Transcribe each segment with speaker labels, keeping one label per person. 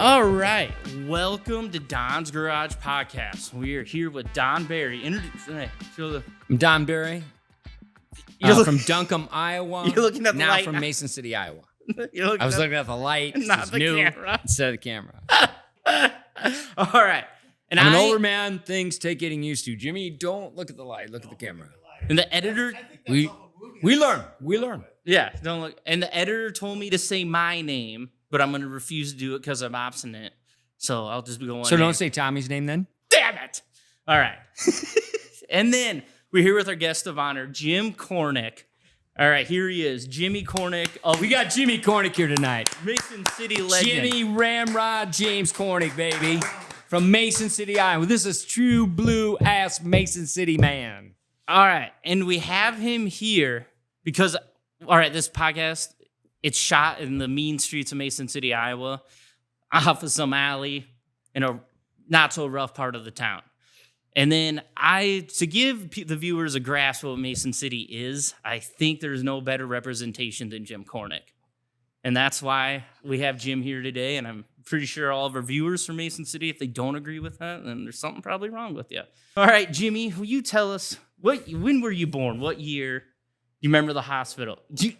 Speaker 1: All right, welcome to Don's Garage Podcast. We are here with Don Barry.
Speaker 2: I'm Don Barry from Duncombe, Iowa.
Speaker 1: You're looking at the
Speaker 2: now
Speaker 1: light.
Speaker 2: From Mason City, Iowa.
Speaker 1: I
Speaker 2: was looking at the light,
Speaker 1: not the camera.
Speaker 2: instead of the camera.
Speaker 1: All right, and
Speaker 2: I'm an older man. Things take getting used to. Jimmy, don't look at the light. Look at the camera.
Speaker 1: And the editor,
Speaker 2: We learn.
Speaker 1: yeah, don't look. And the editor told me to say my name, but I'm going to refuse to do it because I'm obstinate. So I'll just be going.
Speaker 2: So don't say Tommy's name then.
Speaker 1: Damn it! All right, and then we're here with our guest of honor, Jim Cornick. All right, here he is, Jimmy Cornick.
Speaker 2: We got Jimmy Cornick here tonight.
Speaker 1: Mason City legend.
Speaker 2: Jimmy Ramrod James Cornick, baby, from Mason City, Iowa. This is true blue ass Mason City man.
Speaker 1: All right, and we have him here because, all right, this podcast, it's shot in the mean streets of Mason City, Iowa, off of some alley in a not so rough part of the town. And then to give the viewers a grasp of what Mason City is, I think there's no better representation than Jim Cornick. And that's why we have Jim here today, and I'm pretty sure all of our viewers from Mason City, if they don't agree with that, then there's something probably wrong with you. All right, Jimmy, will you tell us, when were you born? What year? You remember the hospital?
Speaker 3: 1962,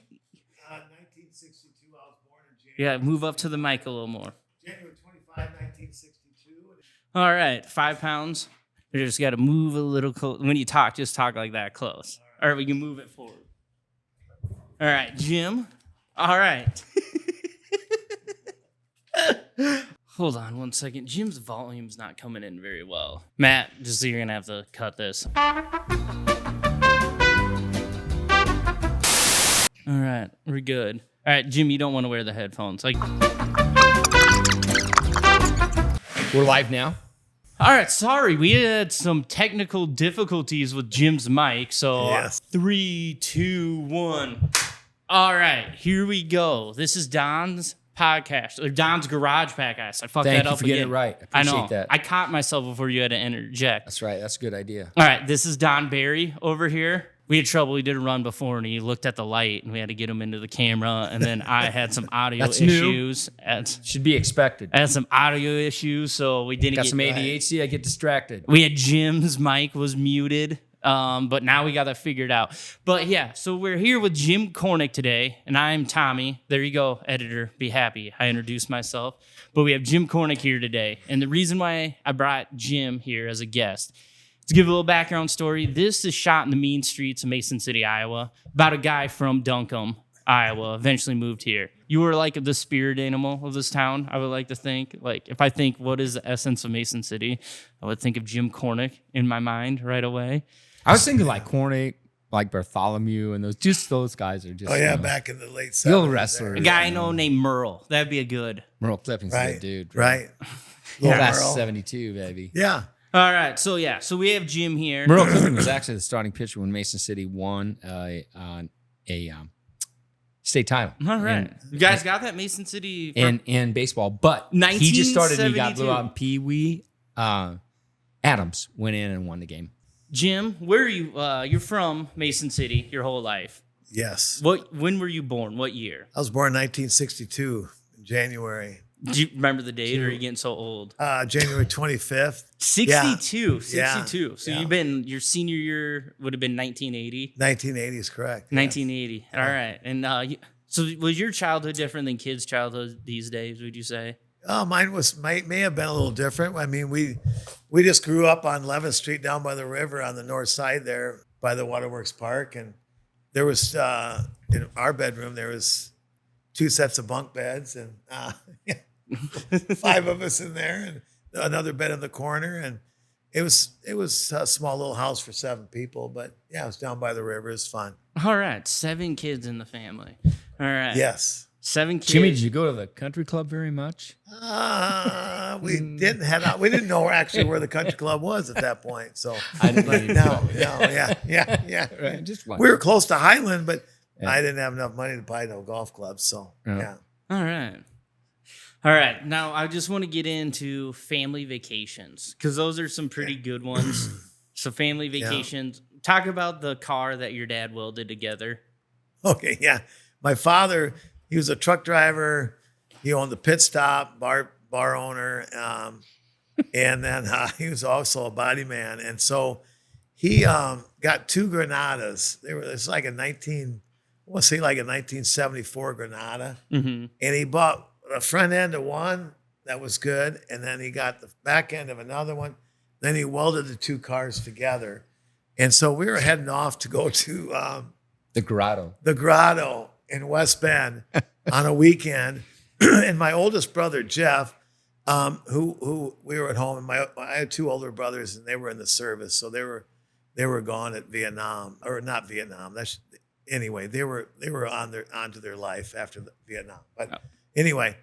Speaker 3: I was born in January.
Speaker 1: Yeah, move up to the mic a little more.
Speaker 3: January 25, 1962.
Speaker 1: All right, 5 pounds. You just got to move a little close. When you talk, just talk like that close. All right, we can move it forward. All right, Jim. All right. Hold on 1 second. Jim's volume's not coming in very well. Matt, just so you're going to have to cut this. All right, we're good. All right, Jim, you don't want to wear the headphones.
Speaker 2: We're live now.
Speaker 1: All right, sorry. We had some technical difficulties with Jim's mic. So
Speaker 3: Yes.
Speaker 1: 3, 2, 1. All right, here we go. This is Don's podcast, or Don's Garage Podcast. I fucked
Speaker 2: Thank
Speaker 1: that
Speaker 2: you
Speaker 1: up
Speaker 2: for getting
Speaker 1: again.
Speaker 2: it right.
Speaker 1: I
Speaker 2: Appreciate
Speaker 1: know.
Speaker 2: that.
Speaker 1: I caught myself before you had to interject.
Speaker 2: That's right. That's a good idea.
Speaker 1: All right, this is Don Barry over here. We had trouble. We did a run before, and he looked at the light, and we had to get him into the camera. And then I had some audio
Speaker 2: That's new.
Speaker 1: issues.
Speaker 2: Should be expected.
Speaker 1: I had some audio issues, so we didn't
Speaker 2: Got
Speaker 1: get
Speaker 2: some ADHD. I get distracted.
Speaker 1: We had Jim's mic was muted, but now we got that figured out. But yeah, so we're here with Jim Cornick today, and I'm Tommy. There you go, editor. Be happy. I introduced myself. But we have Jim Cornick here today. And the reason why I brought Jim here as a guest, to give a little background story, this is shot in the mean streets of Mason City, Iowa, about a guy from Duncombe, Iowa, eventually moved here. You were like the spirit animal of this town, I would like to think. Like, if I think what is the essence of Mason City, I would think of Jim Cornick in my mind right away.
Speaker 2: I was thinking like Cornick, like Bartholomew, and those guys are just.
Speaker 3: Oh, yeah, back in the late 70s.
Speaker 2: the old wrestler.
Speaker 1: A guy I know named Merle. That'd be a good.
Speaker 2: Merle Clipping's a
Speaker 3: Right,
Speaker 2: good dude.
Speaker 3: right.
Speaker 1: Yeah.
Speaker 2: Class
Speaker 3: Merle.
Speaker 2: 72, baby.
Speaker 3: Yeah.
Speaker 1: All right, so we have Jim here.
Speaker 2: Merle Clipping was actually the starting pitcher when Mason City won a state title.
Speaker 1: All right. You guys got that Mason City?
Speaker 2: in baseball, but he just started and he got
Speaker 1: 1972.
Speaker 2: blew out in Pee Wee. Adams went in and won the game.
Speaker 1: Jim, where are you? You're from Mason City your whole life.
Speaker 3: Yes.
Speaker 1: When were you born? What year?
Speaker 3: I was born in 1962, in January.
Speaker 1: Do you remember the date, or are you getting so old?
Speaker 3: January 25th.
Speaker 1: 62.
Speaker 3: Yeah.
Speaker 1: 62. So
Speaker 3: Yeah.
Speaker 1: your senior year would have been 1980.
Speaker 3: 1980 is correct.
Speaker 1: 1980. All right. And so was your childhood different than kids' childhood these days, would you say?
Speaker 3: Oh, mine may have been a little different. I mean, we just grew up on 11th Street down by the river on the north side there by the Waterworks Park. And there was, in our bedroom, there was 2 sets of bunk beds and 5 of us in there and another bed in the corner. And it was a small little house for 7 people. But yeah, it was down by the river. It was fun.
Speaker 1: All right. 7 kids in the family. All right.
Speaker 3: Yes.
Speaker 1: 7 kids.
Speaker 2: Jimmy, did you go to the country club very much?
Speaker 3: We didn't head out. We didn't know actually where the country club was at that point. So
Speaker 2: I didn't know you
Speaker 3: no, yeah.
Speaker 2: Right, just one.
Speaker 3: We were close to Highland, but I didn't have enough money to buy no golf clubs. So yeah.
Speaker 1: All right. Now, I just want to get into family vacations because those are some pretty good ones. So family vacations. Talk about the car that your dad welded together.
Speaker 3: Okay, yeah. My father, he was a truck driver. He owned the pit stop, bar bar owner, and then he was also a body man. And so he got 2 Granadas. It's like a 1974 Granada, and he bought the front end of one that was good, and then he got the back end of another one. Then he welded the 2 cars together, and so we were heading off to go to
Speaker 2: The Grotto.
Speaker 3: the Grotto in West Bend on a weekend. And my oldest brother Jeff, who we were at home, and I had 2 older brothers, and they were in the service, so they were gone at Vietnam, or not Vietnam. Anyway, they were onto their life after Vietnam. But anyway,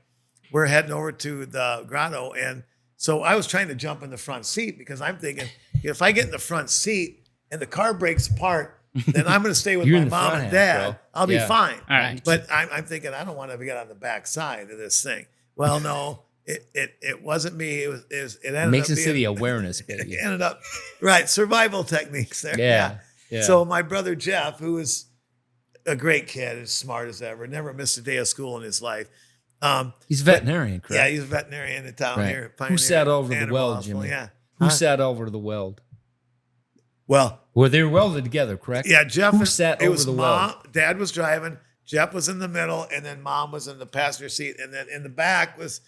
Speaker 3: we're heading over to the Grotto, and so I was trying to jump in the front seat because I'm thinking, if I get in the front seat and the car breaks apart, then I'm going to stay with
Speaker 2: You're
Speaker 3: my
Speaker 2: in the
Speaker 3: mom
Speaker 2: front
Speaker 3: and
Speaker 2: half,
Speaker 3: dad.
Speaker 2: bro.
Speaker 3: I'll be fine.
Speaker 1: All right.
Speaker 3: But I'm thinking I don't want to get on the back side of this thing. Well, no, it wasn't me. It ended
Speaker 2: Mason
Speaker 3: up being,
Speaker 2: City awareness, baby.
Speaker 3: It ended up right survival techniques there.
Speaker 2: Yeah.
Speaker 3: So my brother Jeff, who is a great kid, as smart as ever, never missed a day of school in his life.
Speaker 2: He's a veterinarian, correct?
Speaker 3: Yeah, he's a veterinarian in town
Speaker 2: Right.
Speaker 3: here.
Speaker 2: Who sat over the
Speaker 3: Animal
Speaker 2: weld,
Speaker 3: hospital,
Speaker 2: Jimmy?
Speaker 3: Yeah.
Speaker 2: Who sat over the weld?
Speaker 3: Well,
Speaker 2: Well, they were welded together, correct?
Speaker 3: yeah, Jeff.
Speaker 2: Who sat
Speaker 3: it
Speaker 2: over
Speaker 3: was
Speaker 2: the
Speaker 3: mom.
Speaker 2: weld?
Speaker 3: Dad was driving. Jeff was in the middle, and then mom was in the passenger seat, and then in the back was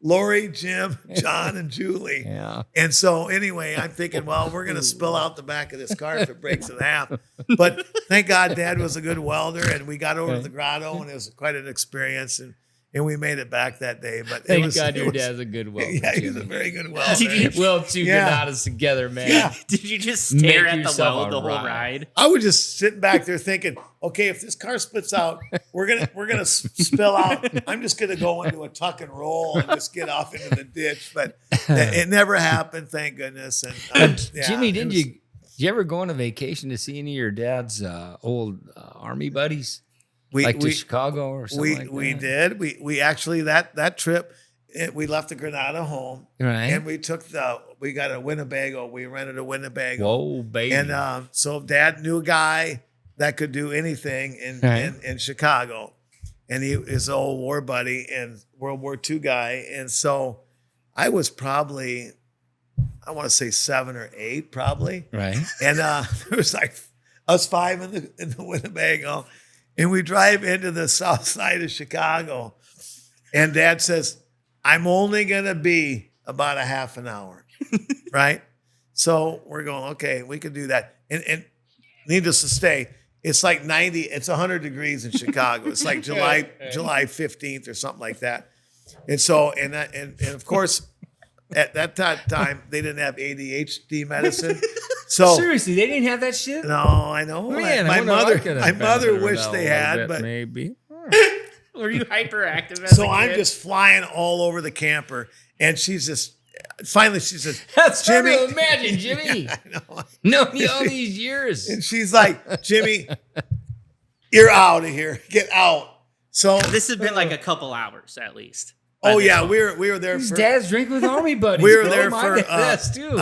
Speaker 3: Lori, Jim, John, and Julie.
Speaker 2: Yeah.
Speaker 3: And so anyway, I'm thinking, well, we're going to spill out the back of this car if it breaks in half. But thank God Dad was a good welder, and we got over to the Grotto, and it was quite an experience, and we made it back that day. But
Speaker 2: Thank God your dad's a good welder.
Speaker 3: Yeah, he's a
Speaker 2: Jimmy.
Speaker 3: very good welder.
Speaker 2: Weld 2
Speaker 3: Yeah.
Speaker 2: Granadas together, man.
Speaker 3: Yeah.
Speaker 1: Did you just
Speaker 2: Make
Speaker 1: stare at the
Speaker 2: yourself
Speaker 1: weld
Speaker 2: a
Speaker 1: the whole
Speaker 2: ride.
Speaker 1: ride?
Speaker 3: I was just sitting back there thinking, okay, if this car splits out, we're gonna spill out. I'm just gonna go into a tuck and roll and just get off into the ditch. But it never happened, thank goodness. And yeah,
Speaker 2: Jimmy,
Speaker 3: it
Speaker 2: did
Speaker 3: was-
Speaker 2: you ever go on a vacation to see any of your dad's old army buddies?
Speaker 3: We
Speaker 2: Like to
Speaker 3: we
Speaker 2: Chicago or something like that?
Speaker 3: we did. We actually that trip. We left the Granada home,
Speaker 2: Right.
Speaker 3: and we got a Winnebago. We rented a Winnebago.
Speaker 2: Whoa, baby.
Speaker 3: And so Dad knew a guy that could do anything in Chicago. And he is an old war buddy and World War II guy. And so I was probably, I want to say 7 or 8 probably.
Speaker 2: Right.
Speaker 3: And there was like us 5 in the Winnebago. And we drive into the south side of Chicago. And Dad says, I'm only going to be about a half an hour. Right? So we're going, okay, we could do that. And needless to say, it's like 100 degrees in Chicago. It's like July 15th or something like that. And so, and of course, at that time, they didn't have ADHD medicine. So
Speaker 2: Seriously, they didn't have that shit?
Speaker 3: no, I know.
Speaker 2: Man,
Speaker 3: my
Speaker 2: I wonder if I could have
Speaker 3: mother
Speaker 2: benefited
Speaker 3: wished
Speaker 2: from
Speaker 3: they
Speaker 2: that a
Speaker 3: had,
Speaker 2: little bit,
Speaker 3: but
Speaker 2: maybe.
Speaker 1: Were you hyperactive as
Speaker 3: so
Speaker 1: a
Speaker 3: I'm
Speaker 1: kid?
Speaker 3: just flying all over the camper, and she's just finally she says,
Speaker 2: That's hard
Speaker 3: Jimmy,
Speaker 2: to imagine, Jimmy.
Speaker 3: I know.
Speaker 2: Known you all these years.
Speaker 3: And she's like, Jimmy, you're out of here. Get out. So
Speaker 1: This has been like a couple hours at least.
Speaker 3: oh
Speaker 1: By
Speaker 3: yeah,
Speaker 1: this
Speaker 3: we were there
Speaker 2: His
Speaker 3: for
Speaker 2: dad's drinking with army buddies.
Speaker 3: we were
Speaker 2: bro.
Speaker 3: there
Speaker 2: My
Speaker 3: for
Speaker 2: best, too.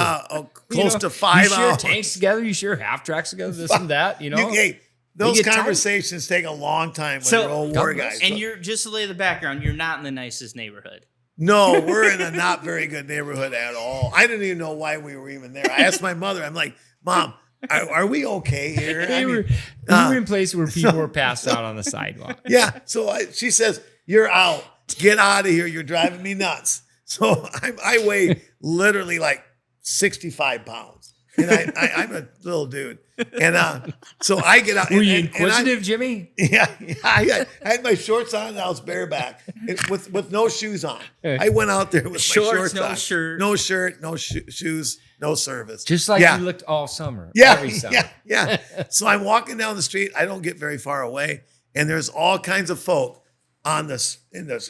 Speaker 3: close to 5
Speaker 2: you share
Speaker 3: hours.
Speaker 2: tanks together. You share half tracks together. This and that. You know.
Speaker 3: Hey, those
Speaker 2: get tight.
Speaker 3: conversations take a long time when
Speaker 1: So-
Speaker 3: you're old war
Speaker 2: God
Speaker 3: guys.
Speaker 1: And you're just to lay the background, you're not in the nicest neighborhood.
Speaker 3: No, we're in a not very good neighborhood at all. I didn't even know why we were even there. I asked my mother, I'm like, Mom, are we okay here? I
Speaker 2: You
Speaker 3: mean,
Speaker 2: were in places where people were passed out on the sidewalk.
Speaker 3: yeah. So she says, you're out. Get out of here. You're driving me nuts. So I weigh literally like 65 pounds. And I'm a little dude. And so I get out.
Speaker 2: Were you
Speaker 3: and
Speaker 2: inquisitive, Jimmy?
Speaker 3: Yeah, I had my shorts on and I was bareback with no shoes on. I went out there with my
Speaker 1: Shorts,
Speaker 3: shorts
Speaker 1: no
Speaker 3: on.
Speaker 1: shirt.
Speaker 3: No shirt, no shoes, no service.
Speaker 2: Just like
Speaker 3: yeah.
Speaker 2: you looked all summer.
Speaker 3: Yeah,
Speaker 2: Every summer.
Speaker 3: yeah. So I'm walking down the street. I don't get very far away, and there's all kinds of folk in the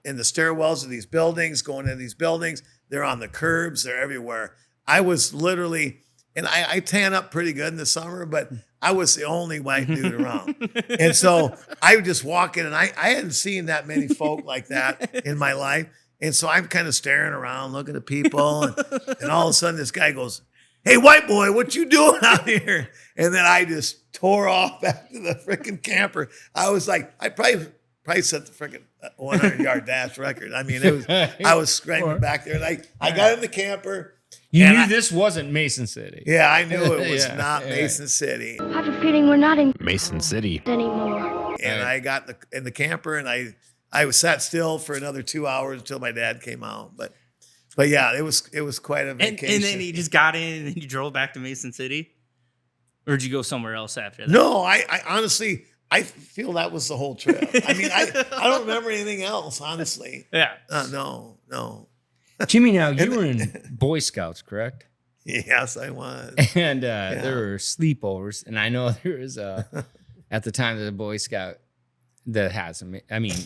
Speaker 3: stairwells of these buildings, going into these buildings. They're on the curbs. They're everywhere. I was literally, and I tan up pretty good in the summer, but I was the only white dude around. And so I would just walk in, and I hadn't seen that many folk like that in my life. And so I'm kind of staring around, looking at people, and all of a sudden this guy goes, "Hey, white boy, what you doing out here?" And then I just tore off back to the freaking camper. I was like, I probably probably set the freaking 100-yard dash record. I mean, I was scraping back there, and I got in the camper.
Speaker 2: You knew this wasn't Mason City.
Speaker 3: Yeah, I knew it was not Mason City.
Speaker 4: I have a feeling we're not in
Speaker 2: Mason City
Speaker 4: anymore.
Speaker 3: And I got in the camper, and I was sat still for another 2 hours until my dad came out. But yeah, it was quite a vacation.
Speaker 1: And then he just got in and you drove back to Mason City? Or did you go somewhere else after that?
Speaker 3: No, I honestly, I feel that was the whole trip. I mean, I don't remember anything else, honestly.
Speaker 1: Yeah.
Speaker 3: No.
Speaker 2: Jimmy, now you were in Boy Scouts, correct?
Speaker 3: Yes, I was.
Speaker 2: And there were sleepovers, and I know there was at the time the Boy Scout that had some. I mean,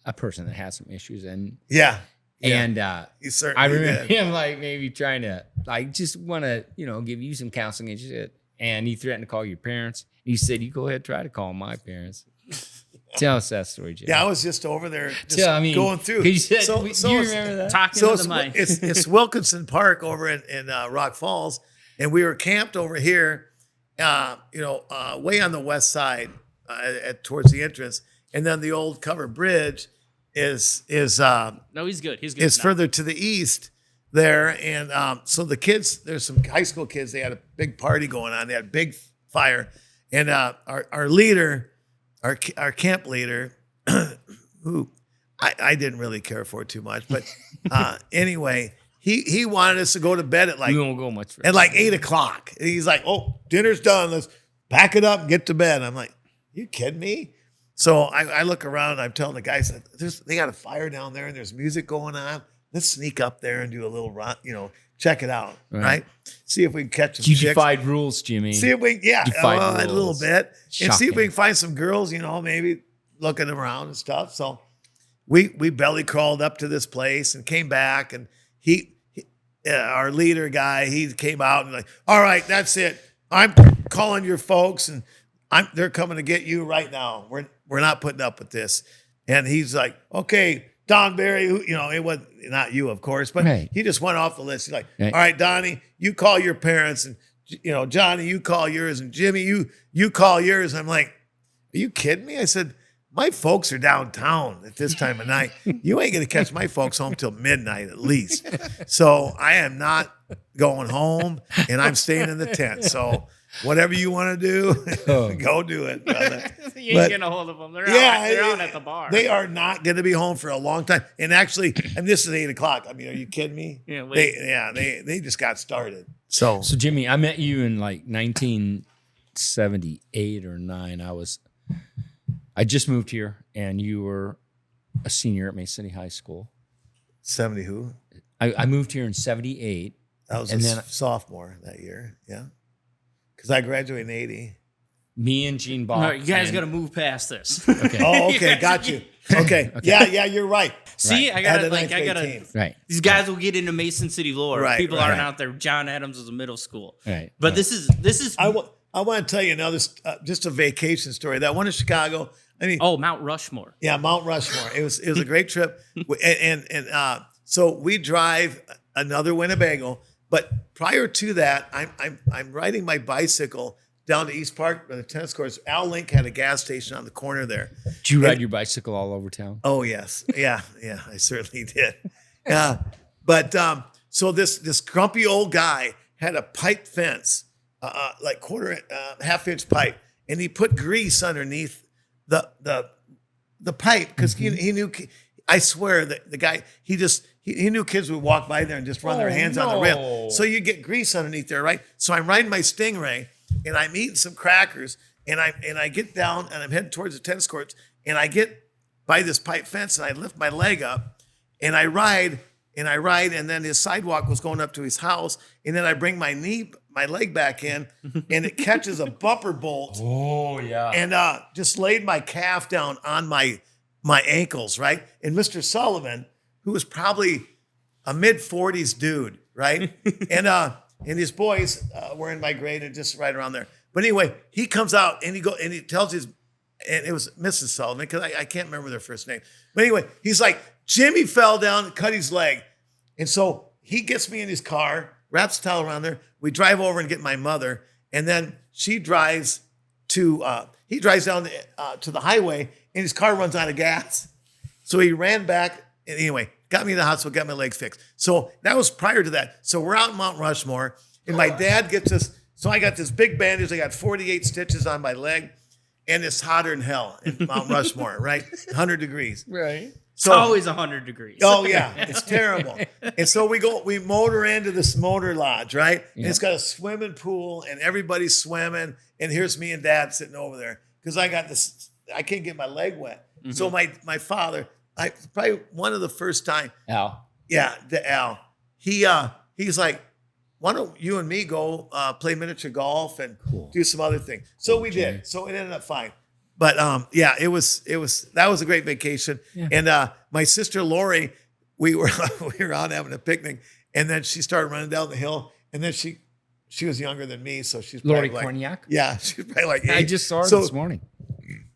Speaker 2: a person that had some issues, and and
Speaker 3: he certainly
Speaker 2: I remember
Speaker 3: did.
Speaker 2: him like maybe trying to like just want to give you some counseling and shit, and he threatened to call your parents. He said, "You go ahead, try to call my parents." Tell us that story, Jim.
Speaker 3: Yeah, I was just over there going through.
Speaker 2: You said, you remember that?
Speaker 1: Talking to the mic.
Speaker 3: It's Wilkinson Park over in Rock Falls, and we were camped over here, way on the west side, towards the entrance, and then the old covered bridge is
Speaker 1: no, he's good. He's good.
Speaker 3: Is further to the east there, and so the kids, there's some high school kids. They had a big party going on. They had a big fire, and our leader. Our camp leader, who I didn't really care for too much, but anyway, he wanted us to go to bed at
Speaker 2: we won't go much further.
Speaker 3: at like 8:00. And he's like, "Oh, dinner's done. Let's pack it up and get to bed." I'm like, "You kidding me?" So I look around and I'm telling the guys, they got a fire down there and there's music going on. Let's sneak up there and do a little run, check it out, right? See if we can catch some
Speaker 2: You
Speaker 3: chicks.
Speaker 2: defied rules, Jimmy.
Speaker 3: See if we, a little
Speaker 2: rules.
Speaker 3: bit, and see if we
Speaker 2: Shocking.
Speaker 3: can find some girls, maybe looking around and stuff. So we belly crawled up to this place and came back, and our leader guy, he came out and like, "All right, that's it. I'm calling your folks, and they're coming to get you right now. We're not putting up with this." And he's like, "Okay, Don Barry," it was not you, of course, but
Speaker 2: Right.
Speaker 3: he just went off the list. He's like,
Speaker 2: Right.
Speaker 3: "All right, Donnie, you call your parents, and Johnny, you call yours, and Jimmy, you call yours." I'm like, "Are you kidding me?" I said, "My folks are downtown at this time of night. You ain't gonna catch my folks home till midnight at least. So I am not going home, and I'm staying in the tent. So whatever you want to do, go do it, brother."
Speaker 1: You ain't getting a hold of them. They're out at the bar.
Speaker 3: They are not going to be home for a long time. And actually, this is 8:00. I mean, are you kidding me?
Speaker 1: Yeah, wait.
Speaker 3: They just got started. So
Speaker 2: Jimmy, I met you in like 1978 or 9. I just moved here, and you were a senior at Mason City High School.
Speaker 3: 70 who?
Speaker 2: I moved here in 78.
Speaker 3: I was
Speaker 2: And
Speaker 3: a
Speaker 2: then-
Speaker 3: sophomore that year. Yeah, because I graduated in 80.
Speaker 2: Me and Gene Bach.
Speaker 1: All right, you guys
Speaker 2: and-
Speaker 1: got to move past this.
Speaker 2: Okay.
Speaker 3: Oh, okay, got you. Okay. Yeah, you're right.
Speaker 1: See, I
Speaker 3: Had
Speaker 1: got
Speaker 3: a
Speaker 1: to
Speaker 3: ninth grade team.
Speaker 2: Right.
Speaker 1: These guys will get into Mason City lore.
Speaker 3: Right,
Speaker 1: People
Speaker 3: right.
Speaker 1: aren't out there. John Adams was a middle school.
Speaker 2: Right.
Speaker 1: But
Speaker 2: right.
Speaker 1: this is
Speaker 3: I want to tell you another, just a vacation story. That one in Chicago. I mean,
Speaker 1: Mount Rushmore.
Speaker 3: yeah, Mount Rushmore. It was a great trip, and so we drive another Winnebago. But prior to that, I'm riding my bicycle down to East Park by the tennis courts. Al Link had a gas station on the corner there.
Speaker 2: Did you ride your bicycle all over town?
Speaker 3: Oh yes, yeah, I certainly did. But so this grumpy old guy had a pipe fence, like half-inch pipe, and he put grease underneath the pipe because he knew. I swear that the guy he knew kids would walk by there and just run their hands on the rail. So you get grease underneath there, right? So I'm riding my Stingray and I'm eating some crackers and I get down and I'm heading towards the tennis courts and I get by this pipe fence and I lift my leg up and I ride and then his sidewalk was going up to his house and then I bring my leg back in and it catches a bumper bolt.
Speaker 2: Oh, yeah.
Speaker 3: And just laid my calf down on my ankles, right? And Mr. Sullivan, who was probably a mid-40s dude, right? and his boys were in my grade and just right around there. But anyway, he comes out and he tells and it was Mrs. Sullivan, because I can't remember their first name. But anyway, he's like, "Jimmy fell down and cut his leg." And so he gets me in his car, wraps a towel around there. We drive over and get my mother. And then she drives to, he drives down to the highway and his car runs out of gas. So he ran back and anyway, got me in the hospital, got my legs fixed. So that was prior to that. So we're out in Mount Rushmore and my dad gets us. So I got this big bandage. I got 48 stitches on my leg and it's hotter than hell in Mount Rushmore, right? 100 degrees.
Speaker 2: Right.
Speaker 3: So,
Speaker 1: It's always 100 degrees.
Speaker 3: oh yeah, it's terrible. And so we motor into this motor lodge, right? And it's got a swimming pool and everybody's swimming. And here's me and dad sitting over there because I got this, I can't get my leg wet. Mm-hmm. So my father, probably one of the first time.
Speaker 2: Al.
Speaker 3: Yeah, the Al. He's like, why don't you and me go play miniature golf and do some other things? So we did. So it ended up fine. But that was a great vacation. Yeah. And my sister Lori, we were out having a picnic, and then she started running down the hill, and then she was younger than me, so she's
Speaker 2: Lori
Speaker 3: like,
Speaker 2: Korniak?
Speaker 3: Yeah, she's probably like 8.
Speaker 2: I just saw her this morning.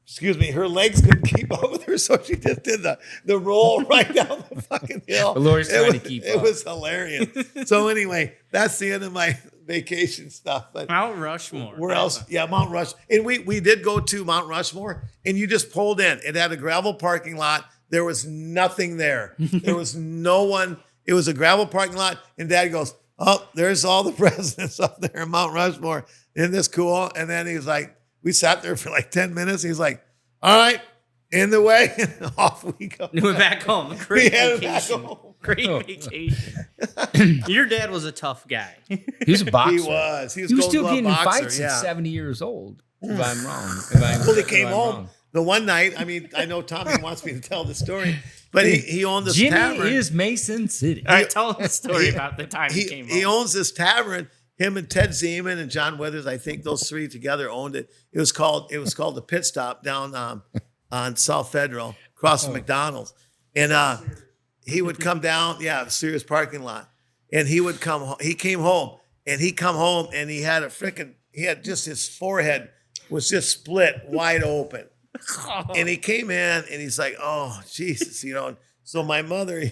Speaker 3: Excuse me, her legs couldn't keep up with her, so she just did the roll right down the fucking hill.
Speaker 2: Lori's trying to keep up.
Speaker 3: It was hilarious. So anyway, that's the end of my vacation stuff. But
Speaker 1: Mount Rushmore.
Speaker 3: Where else? Yeah, Mount Rushmore. And we did go to Mount Rushmore, and you just pulled in. It had a gravel parking lot. There was nothing there. There was no one. It was a gravel parking lot, and Dad goes, oh, there's all the presidents up there in Mount Rushmore. Isn't this cool? And then he's like, we sat there for like 10 minutes. He's like, all right, in the way. And off we go.
Speaker 1: We went back home. Great vacation. Great vacation. Your dad was a tough guy.
Speaker 2: He was a boxer.
Speaker 3: He was.
Speaker 2: He was still getting in fights at 70 years old, if I'm wrong.
Speaker 3: Well, he came home the one night. I mean, I know Tommy wants me to tell the story, but he owned this tavern.
Speaker 2: Jimmy is Mason City.
Speaker 1: All right, tell him the story about the time he came home.
Speaker 3: He owns this tavern. Him and Ted Zeman and John Withers, I think those three together owned it. It was called the Pit Stop down on South Federal, across from McDonald's. And he would come down, Sears parking lot. And he would come home. He came home and he had just his forehead was just split wide open. And he came in and he's like, oh, Jesus, So my mother,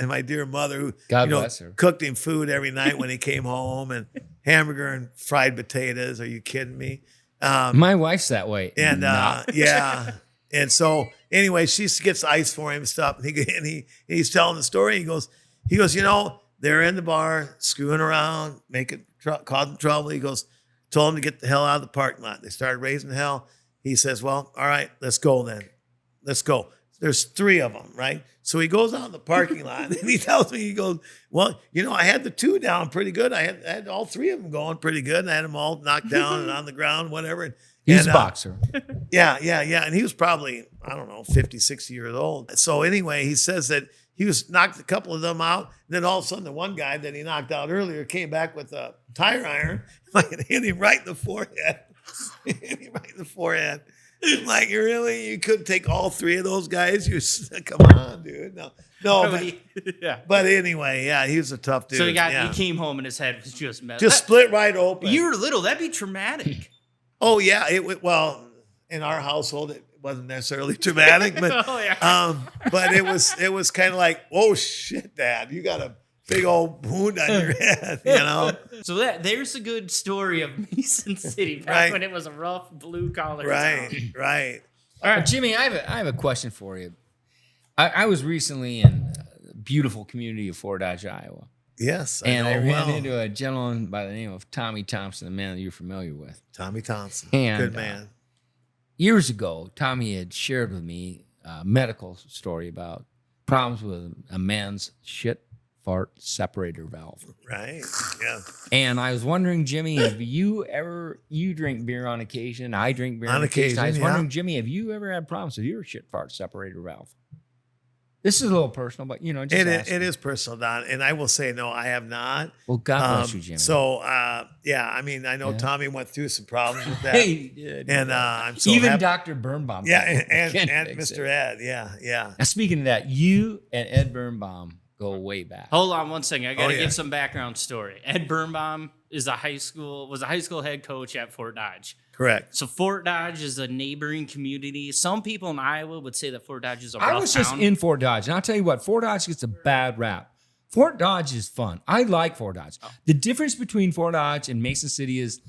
Speaker 3: my dear mother, who
Speaker 2: God bless her,
Speaker 3: cooked him food every night when he came home, and hamburger and fried potatoes. Are you kidding me?
Speaker 2: My wife's that way.
Speaker 3: And and so anyway, she gets ice for him and stuff. And he's telling the story. He goes, they're in the bar screwing around, causing trouble. He goes, told him to get the hell out of the parking lot. They started raising hell. He says, well, all right, let's go then. Let's go. There's 3 of them, right? So he goes out in the parking lot and he tells me, he goes, well, I had the 2 down pretty good. I had all 3 of them going pretty good. And I had them all knocked down and on the ground, whatever.
Speaker 2: He's a boxer.
Speaker 3: Yeah. And he was probably, 50, 60 years old. So anyway, he says that he knocked a couple of them out. And then all of a sudden, the one guy that he knocked out earlier came back with a tire iron and hit him right in the forehead. Like, really? You couldn't take all 3 of those guys? Come on, dude. No. But anyway, he was a tough dude.
Speaker 1: So he came home and his head was just messed.
Speaker 3: Just split right open.
Speaker 1: You were little. That'd be traumatic.
Speaker 3: Oh yeah. Well, in our household, it wasn't necessarily traumatic, but but it was kind of like, oh shit, Dad, you got a big old wound on your head,
Speaker 1: So there's a good story of Mason City back when it was a rough blue collar town.
Speaker 3: Right.
Speaker 2: All right, Jimmy, I have a question for you. I was recently in a beautiful community of Fort Dodge, Iowa.
Speaker 3: Yes,
Speaker 2: I ran into a gentleman by the name of Tommy Thompson, a man that you're familiar with.
Speaker 3: Tommy Thompson,
Speaker 2: and,
Speaker 3: good man.
Speaker 2: Years ago, Tommy had shared with me a medical story about problems with a man's shit-fart separator valve.
Speaker 3: Right, yeah.
Speaker 2: And I was wondering, Jimmy, have you drink beer on occasion? I drink beer on occasion. I was wondering, Jimmy, have you ever had problems with your shit-fart separator valve? This is a little personal, but just
Speaker 3: it is personal, Don. And I will say, no, I have not.
Speaker 2: Well, God bless you, Jimmy.
Speaker 3: So, I know Tommy went through some problems with that.
Speaker 2: He did.
Speaker 3: And I'm so
Speaker 2: even
Speaker 3: happy.
Speaker 2: Dr. Birnbaum.
Speaker 3: Yeah, and Mr. Ed. Yeah.
Speaker 2: Now, speaking of that, you and Ed Birnbaum go way back.
Speaker 1: Hold on one second. I got to give some background story. Ed Birnbaum was a high school head coach at Fort Dodge.
Speaker 3: Correct.
Speaker 1: So Fort Dodge is a neighboring community. Some people in Iowa would say that Fort Dodge is a rough
Speaker 2: town. I was just in Fort Dodge, and I'll tell you what, Fort Dodge gets a bad rap. Fort Dodge is fun. I like Fort Dodge. The difference between Fort Dodge and Mason City is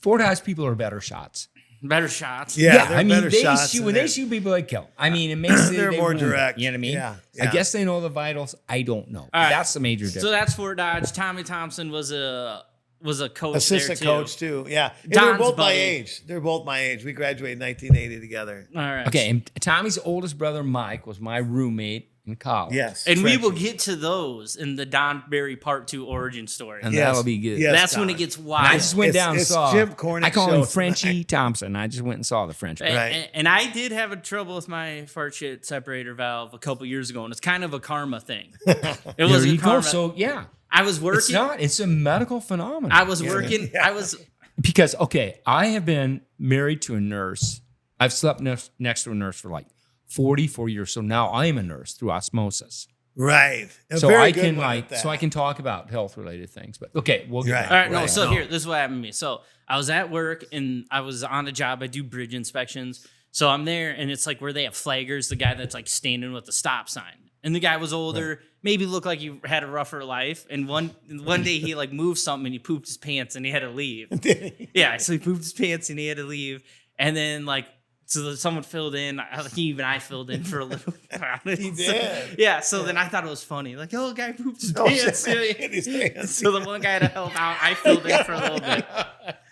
Speaker 2: Fort Dodge people are better shots.
Speaker 1: Better shots.
Speaker 3: Yeah, they're
Speaker 2: I mean,
Speaker 3: better
Speaker 2: they
Speaker 3: shots
Speaker 2: shoot
Speaker 3: and
Speaker 2: when they
Speaker 3: they're-
Speaker 2: shoot people, they kill. I mean, it makes
Speaker 3: They're
Speaker 2: they
Speaker 3: more
Speaker 2: wound them.
Speaker 3: direct.
Speaker 2: You know what I mean?
Speaker 3: Yeah,
Speaker 2: I
Speaker 3: yeah.
Speaker 2: guess they know the vitals. I don't know.
Speaker 1: right.
Speaker 2: That's the major difference.
Speaker 1: So that's Fort Dodge. Tommy Thompson was a coach
Speaker 3: Assistant
Speaker 1: there too.
Speaker 3: coach too. Yeah. And
Speaker 1: Don's
Speaker 3: they're both my
Speaker 1: buddy.
Speaker 3: age. They're both my age. We graduated in 1980 together.
Speaker 1: All right.
Speaker 2: Okay, and Tommy's oldest brother, Mike, was my roommate in college.
Speaker 3: Yes.
Speaker 1: And we will
Speaker 3: Frenchie.
Speaker 1: get to those in the Don Berry Part 2 origin story.
Speaker 2: And
Speaker 3: Yes.
Speaker 2: that'll be good.
Speaker 3: Yes,
Speaker 1: That's when
Speaker 3: Don.
Speaker 1: it gets
Speaker 2: And
Speaker 1: wild.
Speaker 2: I just went down and
Speaker 3: It's
Speaker 2: saw.
Speaker 3: Jim Cornick
Speaker 2: I call
Speaker 3: show
Speaker 2: him
Speaker 3: tonight.
Speaker 2: Frenchie Thompson. I just went and saw the Frenchman.
Speaker 3: Right.
Speaker 1: And I did have a trouble with my fart shit separator valve a couple years ago, and it's kind of a karma thing. It
Speaker 2: There
Speaker 1: was a
Speaker 2: you go.
Speaker 1: karma.
Speaker 2: So yeah,
Speaker 1: I was working.
Speaker 2: it's not. It's a medical phenomenon.
Speaker 1: I was working.
Speaker 3: Yeah.
Speaker 1: I was.
Speaker 2: Because, okay, I have been married to a nurse. I've slept next to a nurse for like 44 years. So now I am a nurse through osmosis.
Speaker 3: Right. A
Speaker 2: So
Speaker 3: very
Speaker 2: I
Speaker 3: good
Speaker 2: can
Speaker 3: one at that.
Speaker 2: so I can talk about health related things. But okay, we'll get
Speaker 3: Right.
Speaker 2: back.
Speaker 1: All right, no.
Speaker 3: Right.
Speaker 1: So
Speaker 3: No.
Speaker 1: here, this is what happened to me. So I was at work and I was on a job. I do bridge inspections. So I'm there, and it's like where they have flaggers, the guy that's like standing with the stop sign. And the guy was older, maybe looked like he had a rougher life. And one day he like moved something and he pooped his pants and he had to leave. Yeah, so he pooped his pants and he had to leave. And then like so someone filled in. I think even I filled in for a little bit.
Speaker 3: He
Speaker 1: So-
Speaker 3: did.
Speaker 1: yeah, so then I thought it was funny. Like, oh, the guy pooped his
Speaker 3: Oh,
Speaker 1: pants.
Speaker 3: shit. In his pants.
Speaker 1: So the one guy had to help out. I filled in for a little bit.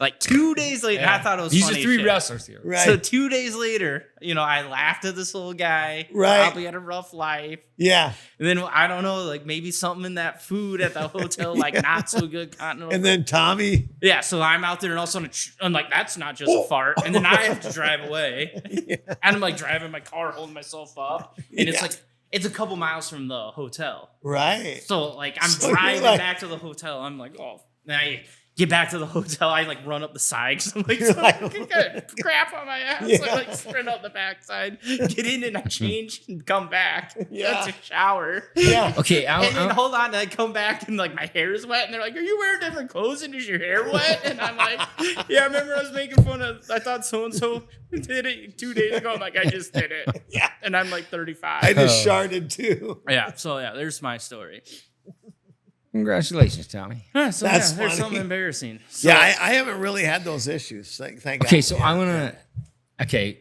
Speaker 1: Like 2 days later, I thought it was
Speaker 2: These
Speaker 1: funny
Speaker 2: are three
Speaker 1: shit.
Speaker 2: wrestlers here.
Speaker 3: Right.
Speaker 1: So 2 days later, I laughed at this little guy.
Speaker 3: Right.
Speaker 1: Probably had a rough life.
Speaker 3: Yeah.
Speaker 1: And then I don't know, like maybe something in that food at the hotel, like not so good continental.
Speaker 3: And then Tommy.
Speaker 1: Yeah, so I'm out there and all of a sudden I'm like, that's not just a fart. And then I have to drive away. And I'm like driving my car, holding myself up. And it's
Speaker 3: Yeah.
Speaker 1: like, it's a couple miles from the hotel.
Speaker 3: Right.
Speaker 1: So like I'm
Speaker 3: So you're
Speaker 1: driving
Speaker 3: like-
Speaker 1: back to the hotel. I'm like, oh, and I get back to the hotel. I like run up the side because I'm like,
Speaker 3: You're like-
Speaker 1: got crap on my ass.
Speaker 3: Yeah.
Speaker 1: I like sprint up the backside, get in and I change and come back.
Speaker 3: Yeah.
Speaker 1: That's a shower.
Speaker 3: Yeah.
Speaker 2: Okay,
Speaker 1: And then hold on, and I come back and like my hair is wet, and they're like, "Are you wearing different clothes and is your hair wet?" And I'm like, "Yeah, I remember I was making fun of. I thought so and so did it 2 days ago." I'm like, "I just did it."
Speaker 3: Yeah.
Speaker 1: And I'm like 35.
Speaker 3: I just sharded too.
Speaker 1: Yeah. So yeah, there's my story.
Speaker 2: congratulations, Tommy.
Speaker 1: Yeah, so
Speaker 3: That's
Speaker 1: yeah, there's
Speaker 3: funny.
Speaker 1: something embarrassing. So,
Speaker 3: Yeah, I haven't really had those issues. Thank God.
Speaker 2: Okay, so
Speaker 3: Yeah.
Speaker 2: I want to. Okay,